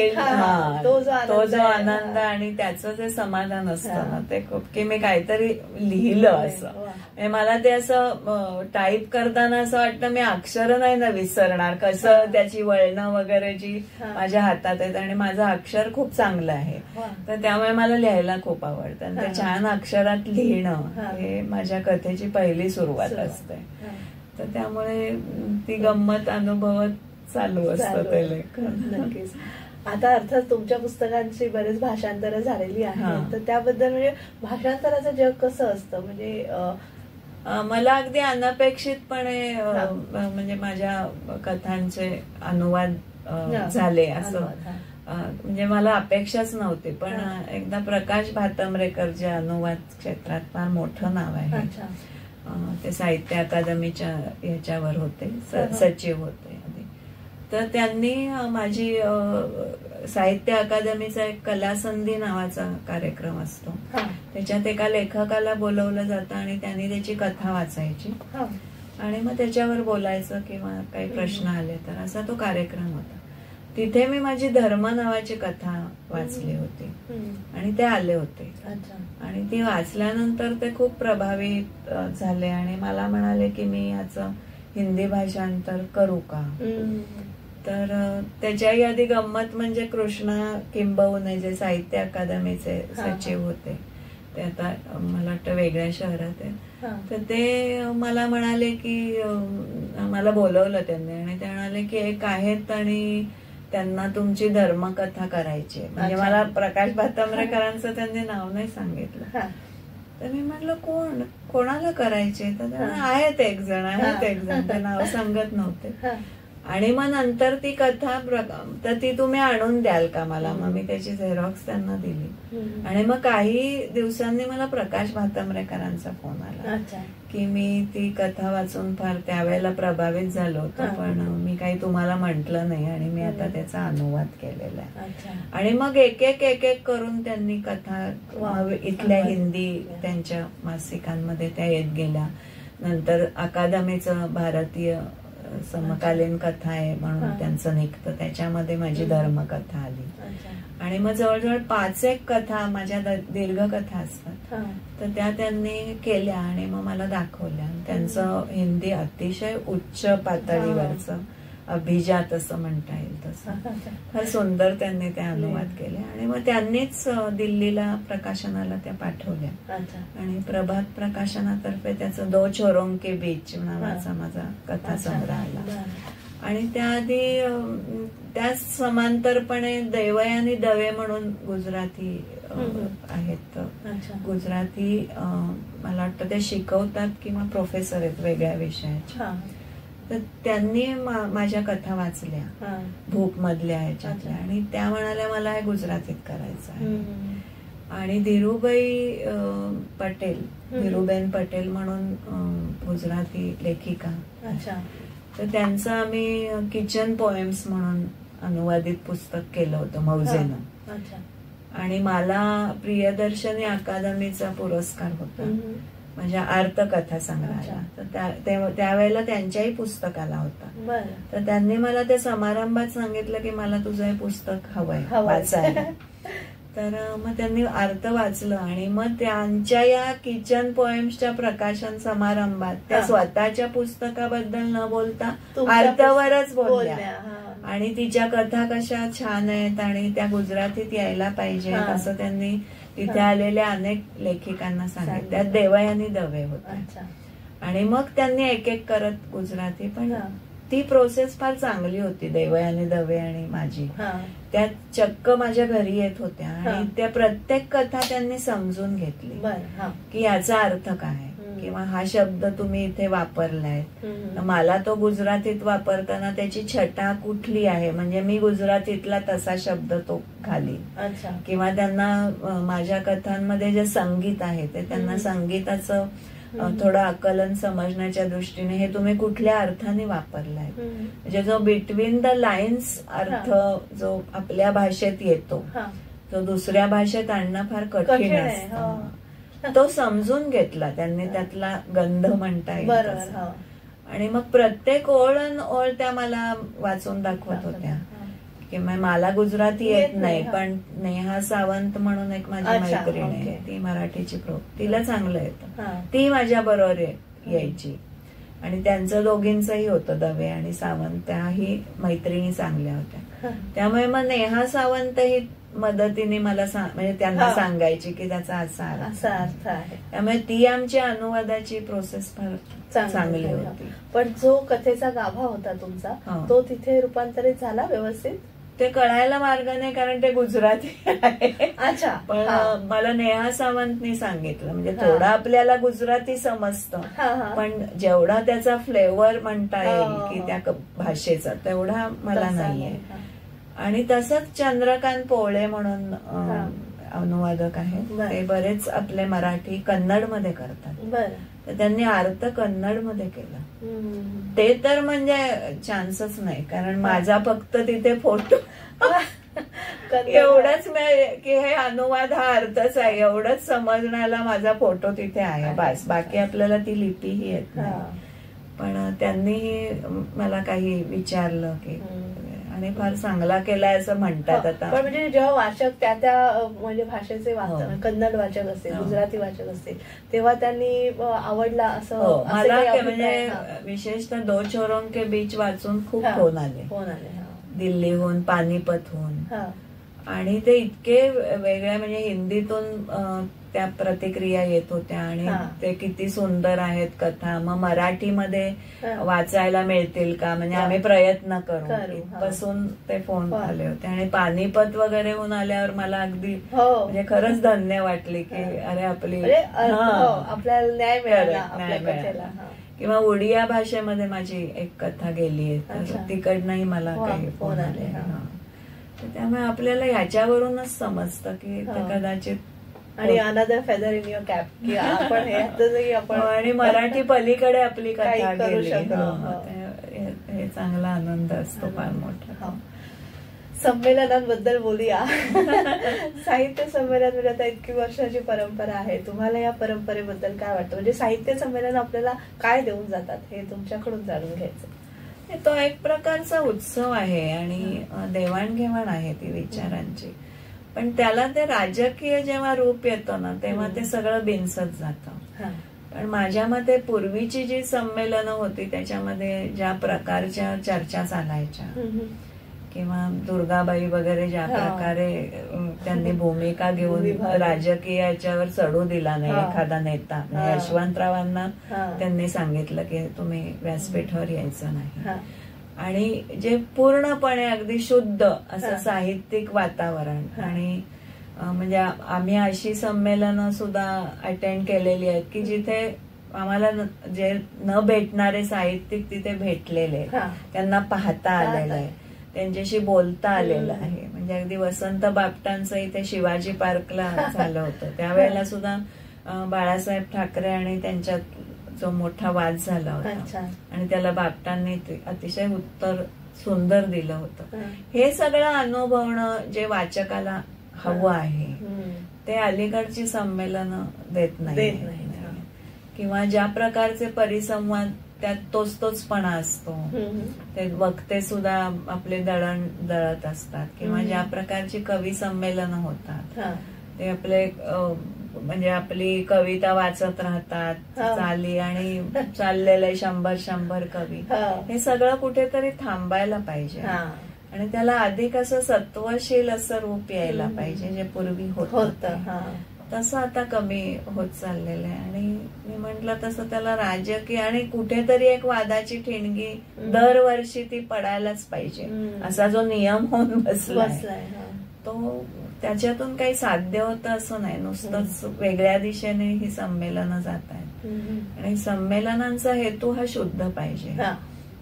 B: तो जो आनंद आणि त्याचं जे समाधान असतं ना ते खूप, की मी काहीतरी लिहिलं असं. मला ते असं टाईप करताना असं वाटतं मी अक्षर नाही ना विसरणार, कसं त्याची वळणं वगैरे जी माझ्या हातात आहेत. आणि माझं अक्षर खूप चांगलं आहे, तर त्यामुळे मला लिहायला खूप आवडतं. आणि ते छान अक्षरात लिहिणं हे माझ्या कथेची पहिली सुरुवात असते. तर त्यामुळे ती गंमत अनुभवत चालू असतं ते लेखन.
A: नक्कीच. आता अर्थात तुमच्या पुस्तकांची बरेच भाषांतरं झालेली आहेत, तर त्याबद्दल म्हणजे भाषांतराचं जग कसं असतं? म्हणजे
B: मला अगदी अनपेक्षितपणे म्हणजे माझ्या कथांचे अनुवाद झाले असं, म्हणजे मला अपेक्षाच नव्हती. पण एकदा प्रकाश भातंब्रेकर जे अनुवाद क्षेत्रात फार मोठं नाव आहे, ते साहित्य अकादमीच्या ह्याच्यावर होते, सचिव होते आधी. तर त्यांनी माझी साहित्य अकादमीचा एक कलासंधी नावाचा कार्यक्रम असतो, त्याच्यात एका लेखकाला बोलवलं जातं आणि त्यांनी त्याची कथा वाचायची आणि मग त्याच्यावर बोलायचं किंवा काही प्रश्न आले तर, असा तो कार्यक्रम होता. तिथे मी माझी धर्म नावाची कथा वाचली होती आणि ते आले होते. आणि ती वाचल्यानंतर ते खूप प्रभावित झाले आणि मला म्हणाले की मी याचं हिंदी भाषांतर करू का. तर त्याच्याही आधी गंमत म्हणजे कृष्णा किंबहुने जे साहित्य अकादमीचे सचिव होते, ते आता मला वाटतं वेगळ्या शहरात आहे, तर ते मला म्हणाले की मला बोलवलं त्यांनी आणि ते म्हणाले की एक आहेत आणि त्यांना तुमची धर्मकथा करायची. म्हणजे मला प्रकाश भातंब्रेकरांचं त्यांनी नाव नाही सांगितलं. तर मी म्हटलं कोणाला करायचे, तर आहेत एक जण ते नाव सांगत नव्हते. आणि मग नंतर ती कथा तर ती तुम्ही आणून द्याल का मला. मग मी त्याची झेरॉक्स त्यांना दिली आणि मग काही दिवसांनी मला प्रकाश भातंब्रेकरांचा फोन आला की मी ती कथा वाचून फार त्यावेळेला प्रभावित झालो होतो, पण मी काही तुम्हाला म्हटलं नाही आणि मी आता त्याचा अनुवाद केलेला आहे. आणि मग एक एक करून त्यांनी कथा इथल्या हिंदी त्यांच्या मासिकांमध्ये त्या येत गेल्या. नंतर अकादमीचं भारतीय समकालीन कथा आहे म्हणून त्यांचं निघतं, त्याच्यामध्ये माझी धर्मकथा आली. आणि मग जवळजवळ 5 कथा माझ्या दीर्घकथा असतात, तर त्या त्यांनी केल्या आणि मग मला दाखवल्या. त्यांचं हिंदी अतिशय उच्च पातळीवरचं अभिजात असं म्हणता येईल तसं फार सुंदर त्यांनी ते अनुवाद केले. आणि मग त्यांनीच दिल्लीला प्रकाशनाला त्या पाठवल्या आणि प्रभात प्रकाशनातर्फे त्याचं 2 छोरों के बीच नावाचा माझा कथा संग्रह आला. आणि त्याआधी त्याच समांतरपणे दैवयानी दवे म्हणून गुजराती आहेत, गुजराती मला वाटतं ते शिकवतात किंवा प्रोफेसर आहेत वेगळ्या विषयाच्या. तर त्यांनी माझ्या कथा वाचल्या भूप मधल्या ह्याच्यातल्या आणि त्या म्हणाल्या मला हे गुजरातीत करायचं आहे. आणि धीरूबाई पटेल, धीरूबेन पटेल म्हणून गुजराती लेखिका. तर त्यांचं आम्ही किचन पोएम्स म्हणून अनुवादित पुस्तक केलं होतं मौजेनं. आणि मला प्रियदर्शनी अकादमीचा पुरस्कार होता माझ्या अर्थकथा संग्रहाला. तर त्यावेळेला त्यांच्याही पुस्तकाला होता. तर त्यांनी मला त्या समारंभात सांगितलं की मला तुझं हे पुस्तक हवंय वाचायला. तर मग त्यांनी अर्थ वाचलं आणि मग त्यांच्या या किचन पोएम्सच्या प्रकाशन समारंभात त्या स्वतःच्या पुस्तकाबद्दल न बोलता अर्थवरच बोलल्या. आणि तिच्या कथा कशा छान आहेत आणि त्या गुजरातीत यायला पाहिजे असं त्यांनी तिथे आलेल्या अनेक लेखिकांना सांगितलं. त्यात देवयानी दवे होत्या. आणि मग त्यांनी एक एक करत गुजराती, पण ती प्रोसेस फार चांगली होती देवयानी दवे आणि माझी. त्या चक्क माझ्या घरी येत होत्या आणि त्या प्रत्येक कथा त्यांनी समजून घेतली की याचा अर्थ काय किंवा हा शब्द तुम्ही इथे वापरलाय, मला तो गुजरातीत वापरताना त्याची छटा कुठली आहे, म्हणजे मी गुजरातीतला तसा शब्द तो घालीन. किंवा त्यांना माझ्या कथांमध्ये जे संगीत आहे ते त्यांना संगीताचं थोडं आकलन समजण्याच्या दृष्टीने हे तुम्ही कुठल्या अर्थाने वापरलाय, म्हणजे जो बिटवीन द लाईन्स अर्थ जो आपल्या भाषेत येतो तो दुसऱ्या भाषेत आणणं फार कठीण असतं. तो समजून घेतला त्यांनी, त्यातला गंध म्हणता येईल. आणि मग प्रत्येक ओळ ओळ त्या मला वाचून दाखवत होत्या की मला गुजराती येत नाही, पण नेहा सावंत म्हणून एक माझी मैत्रीण आहे, ती मराठीची तिला चांगलं येतं, ती माझ्या बरोबर यायची. आणि त्यांचं दोघींचंही होतं, दवे आणि सावंत, त्याही मैत्रिणी चांगल्या होत्या. त्यामुळे मग नेहा सावंत ही मदतीने मला म्हणजे त्यांना सांगायची की त्याचा असा अर्थ आहे. त्यामुळे ती आमची अनुवादाची प्रोसेस फार चांगली होती.
A: पण जो कथेचा गाभा होता तुमचा तो तिथे रूपांतरित झाला व्यवस्थित?
B: ते कळायला मार्ग नाही कारण ते गुजराती आहे.
A: अच्छा.
B: पण मला नेहा सावंतनी सांगितलं, म्हणजे थोडं आपल्याला गुजराती समजतं पण जेवढा त्याचा फ्लेवर म्हणता येईल की त्या भाषेचा तेवढा मला नाहीये. आणि तसंच चंद्रकांत पोळे म्हणून अनुवादक आहेत, ते बरेच आपले मराठी कन्नड मध्ये करतात. तर त्यांनी अर्थ कन्नड मध्ये केला. ते तर म्हणजे चान्सच नाही, कारण माझा फक्त तिथे फोटो एवढंच की हे अनुवाद हा अर्थच आहे एवढंच समजण्याला माझा फोटो तिथे आहे बस. बाकी आपल्याला ती लिपीही येत नाही. पण त्यांनी मला काही विचारलं की आणि फार चांगला केलाय असं म्हणतात आता.
A: पण म्हणजे जेव्हा वाचक त्या म्हणजे भाषेचे वाचक, कन्नड वाचक असतील, गुजराती वाचक असतील, तेव्हा त्यांनी आवडला असं
B: मला. म्हणजे विशेषतः दो छोरों के बीच वाचून खूप फोन आले दिल्लीहून, पानिपतहून. आणि ते इतके वेगळ्या, म्हणजे हिंदीतून त्या प्रतिक्रिया येत होत्या आणि ते किती सुंदर आहेत कथा, मग मराठीमध्ये वाचायला मिळतील का, म्हणजे आम्ही प्रयत्न करू इथपासून ते फोन आले होते. आणि पानिपत वगैरे होऊन आल्यावर मला अगदी म्हणजे खरंच धन्य वाटले की अरे आपली
A: आपल्याला न्याय मिळाला.
B: किंवा उडिया भाषेमध्ये माझी एक कथा गेली आहे, तिकडनंही मला काही फोन आले. त्यामुळे आपल्याला ह्याच्यावरूनच समजतं की कदाचित.
A: आणि another feather in your cap की आपण आपण
B: आणि मराठी पलीकडे आपली कथा गेली, हे चांगला आनंद असतो फार मोठा.
A: संमेलनांबद्दल बोलूया. साहित्य संमेलन म्हणजे आता इतकी वर्षाची परंपरा आहे, तुम्हाला या परंपरेबद्दल काय वाटतं? म्हणजे साहित्य संमेलन आपल्याला काय देऊन जातात हे तुमच्याकडून जाणून घ्यायचं.
B: तो एक प्रकारचा उत्सव आहे आणि देवाणघेवाण आहे ती विचारांची. पण त्याला ते राजकीय जेव्हा रूप येतं ना तेव्हा ते सगळं बिनसत जातं. पण माझ्या मते पूर्वीची जी संमेलनं होती त्याच्यामध्ये ज्या प्रकारच्या चर्चा चालायच्या किंवा दुर्गाबाई वगैरे ज्या प्रकारे त्यांनी भूमिका घेऊन राजकीय याच्यावर चढू दिला नाही एखादा नेता. यशवंतरावांना त्यांनी सांगितलं की तुम्ही व्यासपीठावर यायचं नाही. आणि जे पूर्णपणे अगदी शुद्ध असं साहित्यिक वातावरण. आणि म्हणजे आम्ही अशी संमेलनं सुद्धा अटेंड केलेली आहेत की जिथे आम्हाला जे न भेटणारे साहित्यिक तिथे भेटलेले, त्यांना पाहता आलेलं आहे, त्यांच्याशी बोलता आलेलं आहे. म्हणजे म्हणजे अगदी वसंत बापटांचं इथे शिवाजी पार्कला झालं होतं त्यावेळेला सुद्धा बाळासाहेब ठाकरे आणि त्यांच्यात जो मोठा वाद झाला होता आणि त्याला बापटांनी अतिशय उत्तर सुंदर दिलं होतं. हे सगळं अनुभवणं जे वाचकाला हवं आहे ते अलीकडची संमेलनं देत नाही. किंवा ज्या प्रकारचे परिसंवाद त्यात तोचपणा असतो, ते वक्ते सुद्धा आपले दळण दळत असतात, किंवा ज्या प्रकारची कवी संमेलनं होतात ते आपले म्हणजे आपली कविता वाचत राहतात चाली आणि चाललेले 100 कवी, हे सगळं कुठेतरी थांबायला पाहिजे आणि त्याला अधिक असं सत्वशील असं रूप यायला पाहिजे जे पूर्वी होत. तसं आता कमी होत चाललेलं आहे आणि मी म्हंटल तसं त्याला राजकीय आणि कुठेतरी एक वादाची ठिणगी दरवर्षी ती पडायलाच पाहिजे असा जो नियम होऊन बसलाय तो त्याच्यातून काही साध्य होतं असं नाही. नुसतंच वेगळ्या दिशेने ही संमेलनं जात आहेत आणि संमेलनांचा हेतू हा शुद्ध पाहिजे,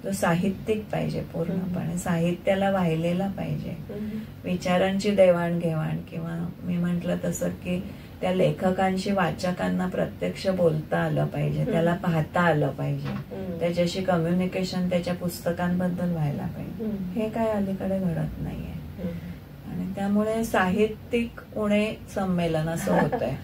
B: जो साहित्यिक पाहिजे, पूर्णपणे साहित्याला वाहिलेला पाहिजे, विचारांची देवाणघेवाण, किंवा मी म्हंटल तसं की त्या लेखकांशी वाचकांना प्रत्यक्ष बोलता आलं पाहिजे, त्याला पाहता आलं पाहिजे, त्याच्याशी कम्युनिकेशन त्याच्या पुस्तकांबद्दल व्हायला पाहिजे. हे काय अलीकडे घडत नाहीये आणि त्यामुळे साहित्यिक उणे संमेलन असं होतंय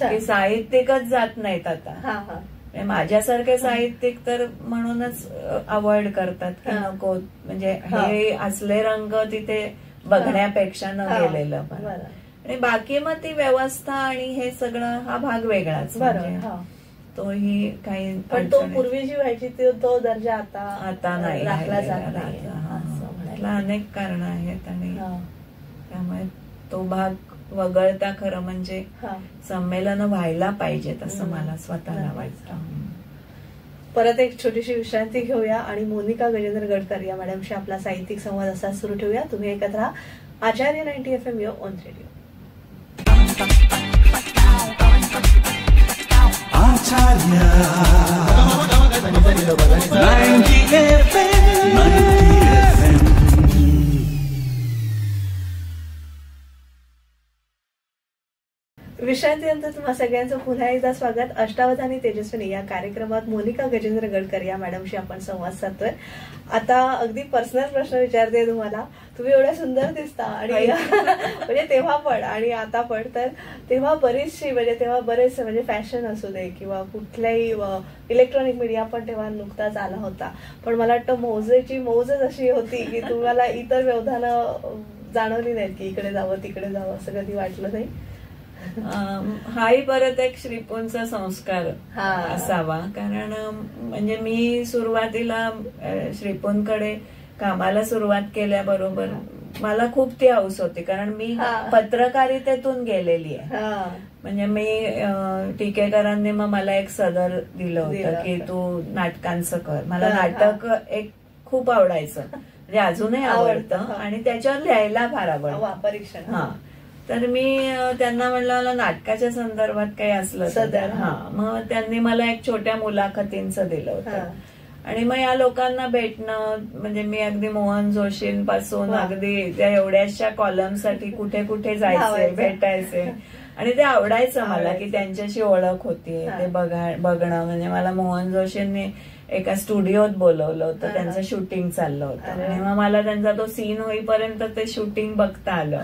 B: की साहित्यिकच जात नाहीत आता. माझ्यासारखे साहित्यिक तर म्हणूनच अवॉइड करतात की नको, म्हणजे हे असले रंग तिथे बघण्यापेक्षा न गेलेलं पण. आणि बाकी मग ती व्यवस्था आणि हे सगळं हा भाग वेगळाच, तोही काही,
A: पण तो पूर्वी जी व्हायची तो दर्जा आता
B: नाही
A: राखला जात नाही.
B: अनेक कारण आहेत आणि त्यामुळे तो भाग वगळता खरं म्हणजे संमेलन व्हायला पाहिजेत असं मला स्वतःला वाटतं.
A: परत एक छोटीशी विश्रांती घेऊया आणि मोनिका गजेंद्र गडकर या मॅडमशी आपला साहित्यिक संवाद असा सुरू ठेवूया. तुम्ही ऐकत राहा आचार्य 90 FM युअर ओन रेडिओ. विश्रांतीनंतर तुम्हा सगळ्यांचं पुन्हा एकदा स्वागत. अष्टावधानी तेजस्विनी या कार्यक्रमात मोनिका गजेंद्र गडकर या मॅडमशी आपण संवाद साधतोय. आता अगदी पर्सनल प्रश्न विचारते तुम्हाला. तुम्ही एवढ्या सुंदर दिसता आणि म्हणजे तेव्हा पण आणि आता पण, तर तेव्हा बरीचशी म्हणजे तेव्हा बरेच म्हणजे फॅशन असू दे किंवा कुठल्याही इलेक्ट्रॉनिक मीडिया पण तेव्हा नुकताच आला होता, पण मला वाटतं मौजेची मौजच अशी होती की तुम्हाला इतर व्यवधानं जाणवली नाहीत की इकडे जावं तिकडे जावं, असं कधी वाटलं नाही?
B: हाही परत एक श्रीपूंचा संस्कार असावा, कारण म्हणजे मी सुरुवातीला श्रीपूंकडे कामाला सुरुवात केल्याबरोबर मला खूप ती हौस होती, कारण मी पत्रकारितेतून गेलेली आहे. म्हणजे मी टीकेकरांनी मग मला एक सदर दिलं होतं की तू नाटकांचं कर. मला नाटक एक खूप आवडायचं, म्हणजे अजूनही आवडतं आणि त्याच्यावर लिहायला फार आवडतं, परीक्षण. तर मी त्यांना म्हणलं मला नाटकाच्या संदर्भात काही असलं तर मग त्यांनी मला एक छोट्या मुलाखतींचं दिलं होतं आणि मग या लोकांना भेटणं, म्हणजे मी अगदी मोहन जोशींपासून अगदी त्या एवढ्याशा कॉलमसाठी कुठे कुठे जायचे, भेटायचे आणि ते आवडायचं मला की त्यांच्याशी ओळख होतीये ते बघणं. म्हणजे मला मोहन जोशींनी एका स्टुडिओत बोलवलं होतं, त्यांचं शूटिंग चाललं होतं आणि मग मला त्यांचा तो सीन होईपर्यंत ते शूटिंग बघता आलं.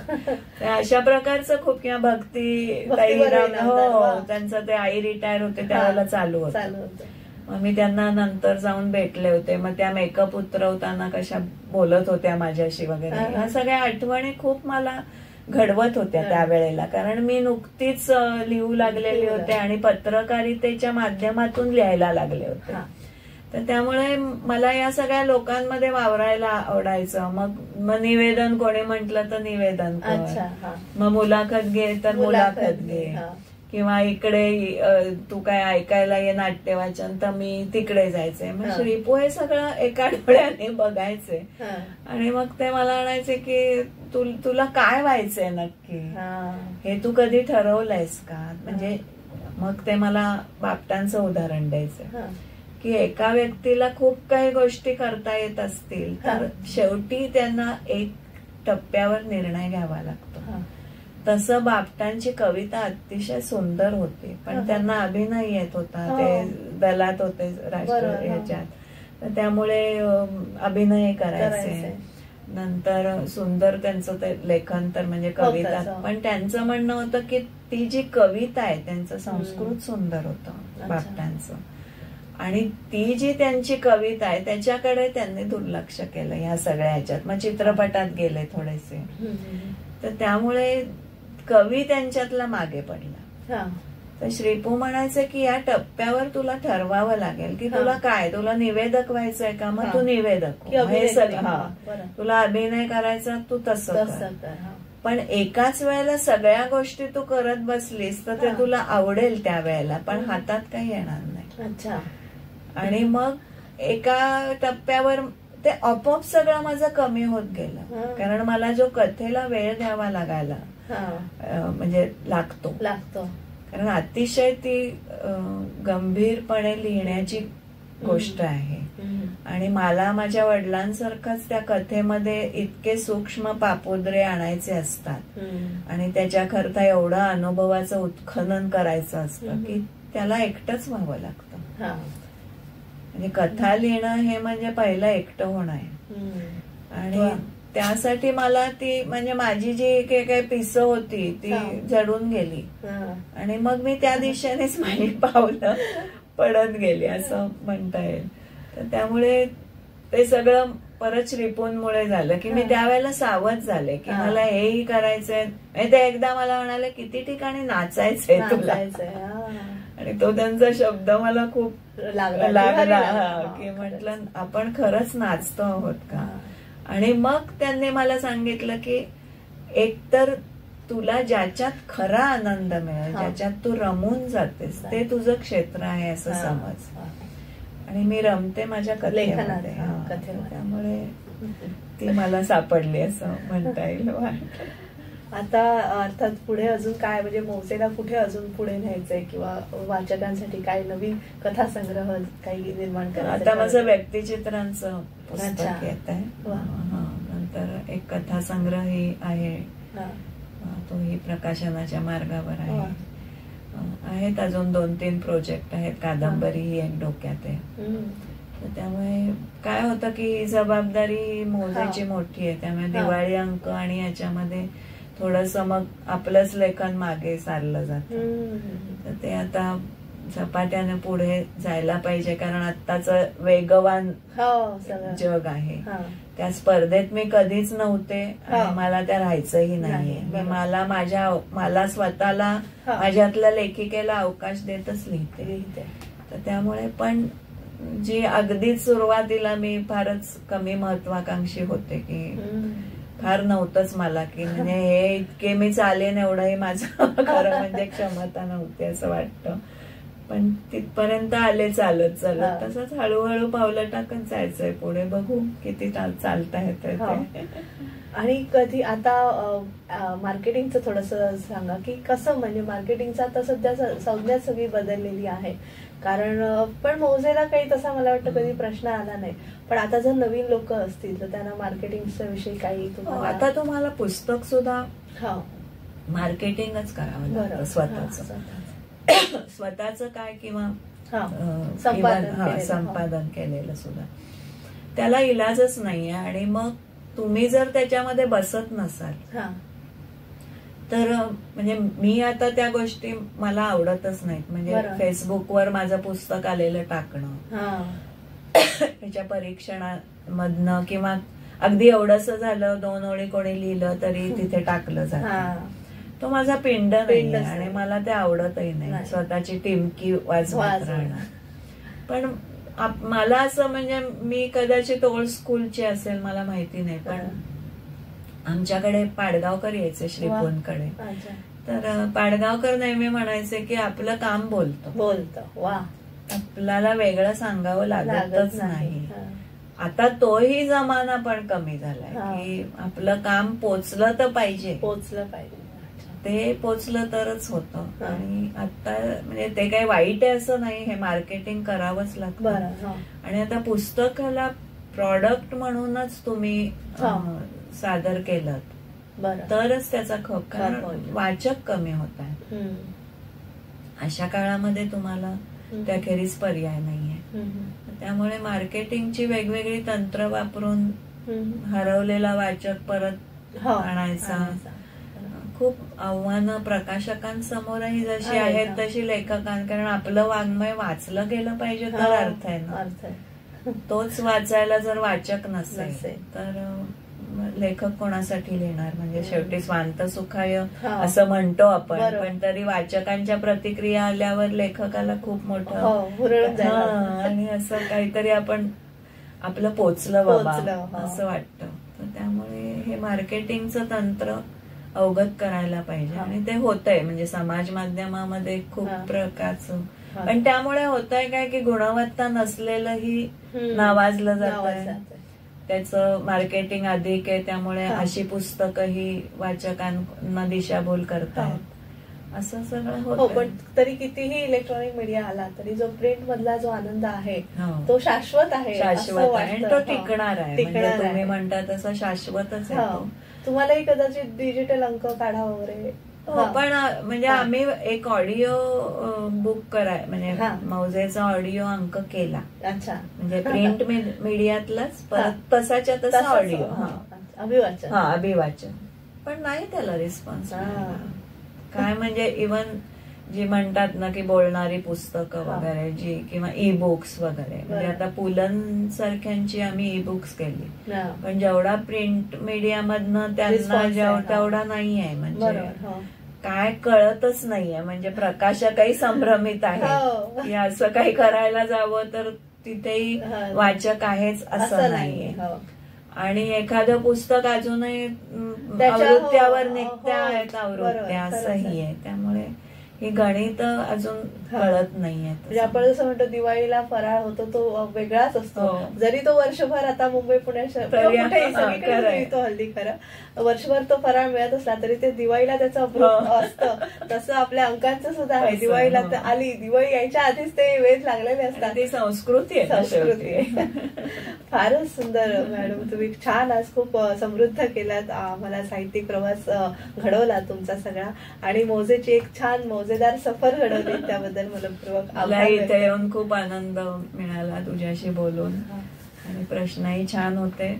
B: अशा प्रकारचं खूप, किंवा भक्ती त्यांचं ते आई रिटायर होते त्यावेळेला चालू होतं. मग मी त्यांना नंतर जाऊन भेटले होते, मग त्या मेकअप उतरवताना कशा बोलत होत्या माझ्याशी वगैरे, ह्या सगळ्या आठवणी खूप मला घडवत होत्या त्यावेळेला, कारण मी नुकतीच लिहू लागलेले होते आणि पत्रकारितेच्या माध्यमातून लिहायला लागले होते. तर त्यामुळे मला या सगळ्या लोकांमध्ये वावरायला आवडायचं. मग निवेदन कोणी म्हटलं तर निवेदन कर, मग मुलाखत घे तर मुलाखत घे, किंवा इकडे तू काय ऐकायला ये नाट्यवाचन तर मी तिकडे जायचे. मग श्रीपू हे सगळं एका डोळ्याने बघायचे आणि मग ते मला म्हणायचे की तुला काय व्हायचंय नक्की, हे तू कधी ठरवलंयस का? म्हणजे मग ते मला बापटांचं उदाहरण द्यायचं की एका व्यक्तीला खूप काही गोष्टी करता येत असतील तर शेवटी त्यांना एक टप्प्यावर निर्णय घ्यावा लागतो. तसं बापटांची कविता अतिशय सुंदर होती, पण त्यांना अभिनय येत होता, ते दलात होते राष्ट्र ह्याच्यात, तर त्यामुळे अभिनय करायचे. नंतर सुंदर त्यांचं ते लेखन तर म्हणजे कविता, पण त्यांचं म्हणणं होतं की ती जी कविता आहे त्यांचं संस्कृत सुंदर होतं बापटांचं, आणि ती जी त्यांची कविता आहे त्याच्याकडे त्यांनी दुर्लक्ष केलं ह्या सगळ्या ह्याच्यात. मग चित्रपटात गेले थोडेसे, तर त्यामुळे कवी त्यांच्यातला मागे पडला. तर श्रीपू म्हणायचे की या टप्प्यावर तुला ठरवावं लागेल की तुला काय, तुला निवेदक व्हायचंय का, मग तू निवेदक, हे सगळं तुला अभिनय करायचा तू तसं कर. पण एकाच वेळेला सगळ्या गोष्टी तू करत बसलीस तर ते तुला आवडेल त्या वेळेला, पण हातात काही येणार नाही. आणि मग एका टप्प्यावर ते आपोआप सगळं माझं कमी होत गेलं, कारण मला जो कथेला वेळ द्यावा लागायला म्हणजे लागतो, कारण अतिशय ती गंभीरपणे लिहिण्याची गोष्ट आहे. आणि मला माझ्या वडिलांसारखंच त्या कथेमध्ये इतके सूक्ष्म पापुद्रे आणायचे असतात, आणि त्याच्याकरता एवढं अनुभवाचं उत्खनन करायचं असतं की त्याला एकटंच व्हावं लागतं. म्हणजे कथा लिहिणं हे म्हणजे पहिलं एकटं होणं आहे. आणि त्यासाठी मला ती म्हणजे माझी जी काही पिसं होती ती जडून गेली, आणि मग मी त्या दिशेनेच माझी पावलं पडत गेली असं म्हणता येईल. तर त्यामुळे ते सगळं परत श्रीपूंमुळे झालं की मी त्यावेळेला सावध झाले की मला हेही करायचंय. ते एकदा मला म्हणाले किती ठिकाणी नाचायचंय तुला, आणि तो त्यांचा शब्द मला खूप लागला की म्हटलं आपण खरंच नाचतो आहोत का. आणि मग त्यांनी मला सांगितलं की एकतर तुला ज्याच्यात खरा आनंद मिळेल, ज्याच्यात तू रमून जातेस ते तुझं क्षेत्र आहे असं समज. आणि मी रमते माझ्या कथेमध्ये, त्यामुळे ती मला सापडली असं म्हणता येईल.
A: आता अर्थात पुढे अजून काय, म्हणजे मौसेला कुठे अजून पुढे न्यायचंय, किंवा वाचकांसाठी काय नवीन कथासंग्रह काही निर्माण करायचं?
B: आता माझं व्यक्तिचित्रांचं पुस्तक येत आहे, नंतर एक कथासंग्रही आहे, तोही प्रकाशनाच्या मार्गावर आहे. आहेत अजून 2-3 प्रोजेक्ट आहेत, कादंबरी ही एक डोक्यात आहे. तर त्यामुळे काय होतं की ही जबाबदारी मौजेची मोठी आहे, त्यामुळे दिवाळी अंक आणि याच्यामध्ये थोडस मग आपलंच लेखन मागे सारलं जातं. तर ते आता झपाट्याने पुढे जायला पाहिजे, कारण आत्ताच वेगवान जग आहे. त्या स्पर्धेत मी कधीच नव्हते आणि मला त्या राहायचंही नाहीये. मला स्वतःला माझ्यातल्या लेखिकेला अवकाश देतच लिहिते. तर त्यामुळे पण जी अगदी सुरुवातीला मी फारच कमी महत्वाकांक्षी होते की फार नव्हतंच मला की म्हणजे हे इतके मी चालेन एवढंही माझं खरं म्हणजे क्षमता नव्हती असं वाटतं. पण तिथपर्यंत आले चालत चालत, तसंच हळूहळू पावलं टाकत जायचंय पुढे, बघू किती चालता येतं.
A: आणि कधी आता मार्केटिंगचं थोडस सांगा की कसं, म्हणजे मार्केटिंगचं आता सध्या संज्ञा सगळी बदललेली आहे, कारण पण मौजेला काही तसा मला वाटतं कधी प्रश्न आला नाही. पण आता जर नवीन लोक असतील तर त्यांना मार्केटिंगच्या विषयी काही
B: आता तुम्हाला पुस्तक सुद्धा मार्केटिंगच करावं लागतं स्वतःच काय, किंवा संपादन केलेलं सुद्धा, त्याला इलाजच नाहीये. आणि मग तुम्ही जर त्याच्यामध्ये बसत नसाल तर म्हणजे मी आता त्या गोष्टी मला आवडतच नाहीत. म्हणजे फेसबुकवर माझं पुस्तक आलेलं टाकणं, त्याच्या परीक्षणामधनं, किंवा अगदी एवढंस झालं 2 ओळी कोणी लिहिलं तरी तिथे टाकलं जातं. तो माझा पिंड नाही आणि मला ते आवडतही नाही, स्वतःची टिमकी वाजवत राहणं. पण मला असं म्हणजे मी कदाचित ओल्ड स्कूलची असेल मला माहिती नाही, पण आमच्याकडे पाडगावकर यायचे श्रीपूंकडे, तर पाडगावकर नेहमी म्हणायचे की आपलं काम बोलतं, आपल्याला वेगळं सांगावं लागतच नाही. आता तोही जमाना पण कमी झालाय की आपलं काम पोचलं पाहिजे, ते पोचलं तरच होतं. आणि आता म्हणजे ते काही वाईट आहे असं नाही, हे मार्केटिंग करावंच लागतं. आणि आता पुस्तकाला प्रॉडक्ट म्हणूनच तुम्ही सादर केलं तरच त्याचा खप, कारण वाचक कमी होत आहे. अशा काळामध्ये तुम्हाला त्याखेरीज पर्याय नाहीये. त्यामुळे मार्केटिंगची वेगवेगळी तंत्र वापरून हरवलेला वाचक परत आणायचा. खूप आव्हानं प्रकाशकांसमोरही जशी आहेत तशी लेखकां, कारण आपलं वाङ्मय वाचलं गेलं पाहिजे तर अर्थ आहे ना. तोच वाचायला जर वाचक नसेल तर लेखक कोणासाठी लिहिणार. म्हणजे शेवटी स्वांत सुखाय असं म्हणतो आपण, पण तरी वाचकांच्या प्रतिक्रिया आल्यावर लेखकाला खूप मोठं आणि असं काहीतरी आपण आपलं पोचलं बाबा असं वाटतं. तर त्यामुळे हे मार्केटिंगचं तंत्र अवगत करायला पाहिजे आणि ते होतंय. म्हणजे समाज माध्यमामध्ये खूप प्रकारचं, पण त्यामुळे होतंय काय की गुणवत्ता नसलेलंही नावाजलं जातंय. त्याचं मार्केटिंग अधिक आहे, त्यामुळे अशी पुस्तकही वाचकांना दिशाभूल करतात, असं सगळं होतं.
A: पण तरी कितीही इलेक्ट्रॉनिक मीडिया आला तरी जो प्रिंट मधला जो आनंद आहे तो शाश्वत आहे,
B: शाश्वत आहे आणि तो टिकणार आहे. म्हणजे तुम्ही म्हणता तसं शाश्वतच आहे.
A: तुम्हालाही कदाचित डिजिटल अंक काढा वगैरे.
B: पण म्हणजे आम्ही एक ऑडिओ बुक कराय, म्हणजे मौजेचा ऑडिओ अंक केला.
A: अच्छा.
B: म्हणजे प्रिंट मीडियातलाच परत तसाच्या तसा ऑडिओ अभिवाचन, पण नाही त्याला रिस्पॉन्स. काय म्हणजे इव्हन जी म्हणतात ना की बोलणारी पुस्तकं वगैरे जी, किंवा ई बुक्स वगैरे, म्हणजे आता पुलन सारख्यांची आम्ही ई बुक्स केली, पण जेवढा प्रिंट मीडिया मधनं त्यांना तेवढा नाही आहे. म्हणजे काय कळतच नाहीये. म्हणजे प्रकाशकही संभ्रमित आहे की असं काही करायला जावं तर तिथेही वाचक आहेच असं नाहीये. आणि एखादं पुस्तक अजूनही आवृत्त्यावर निघत्या आहेत, आवृत्त्या असंही आहे. त्यामुळे हे गणित अजून कळत नाहीये.
A: म्हणजे आपण जसं म्हणतो दिवाळीला फराळ होतो तो वेगळाच असतो. जरी तो वर्षभर आता मुंबई पुण्यात मिळतो हल्ली, खरं वर्षभर तो फराळ मिळत असला तरी ते दिवाळीला त्याचं अप्रूप असतं. तसं आपल्या अंकांचं सुद्धा आहे. दिवाळीला आली, दिवाळी यायच्या आधीच ते वेध लागलेले असतात.
B: ती संस्कृती आहे.
A: फारच सुंदर मॅडम, तुम्ही छान आज खूप समृद्ध केलात, आम्हाला साहित्यिक प्रवास घडवला तुमचा सगळा, आणि मौजेची एक छान मौजेदार सफर घडवली, त्याबद्दल मनपूर्वक आभार.
B: इथे येऊन खूप आनंद मिळाला तुझ्याशी बोलून, आणि प्रश्नही छान होते,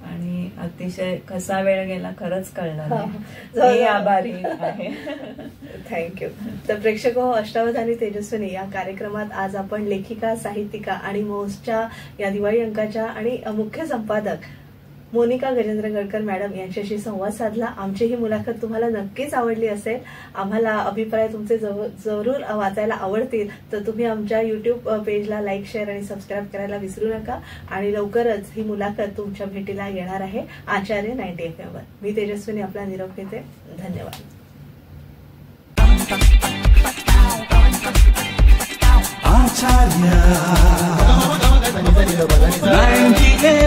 B: आणि अतिशय कसा वेळ गेला खरंच कळलं नाही. आभारी आहे.
A: थँक्यू. तर प्रेक्षक हो, अष्टावधानी तेजस्विनी या कार्यक्रमात आज आपण लेखिका, साहित्यिका आणि मौजच्या या दिवाळी अंकाच्या आणि मुख्य संपादक मोनिका गजेंद्र गडकर मॅडम यांच्याशी संवाद साधला. आमची ही मुलाखत तुम्हाला नक्कीच आवडली असेल. आम्हाला अभिप्राय तुमचे जरूर वाचायला आवडतील, तर तुम्ही आमच्या युट्यूब पेजला लाईक, शेअर आणि सबस्क्राईब करायला विसरू नका. आणि लवकरच ही मुलाखत तुमच्या भेटीला येणार आहे आचार्य 90 FM वर. मी तेजस्विनी आपला निरोप घेते. धन्यवाद. आचार्य 90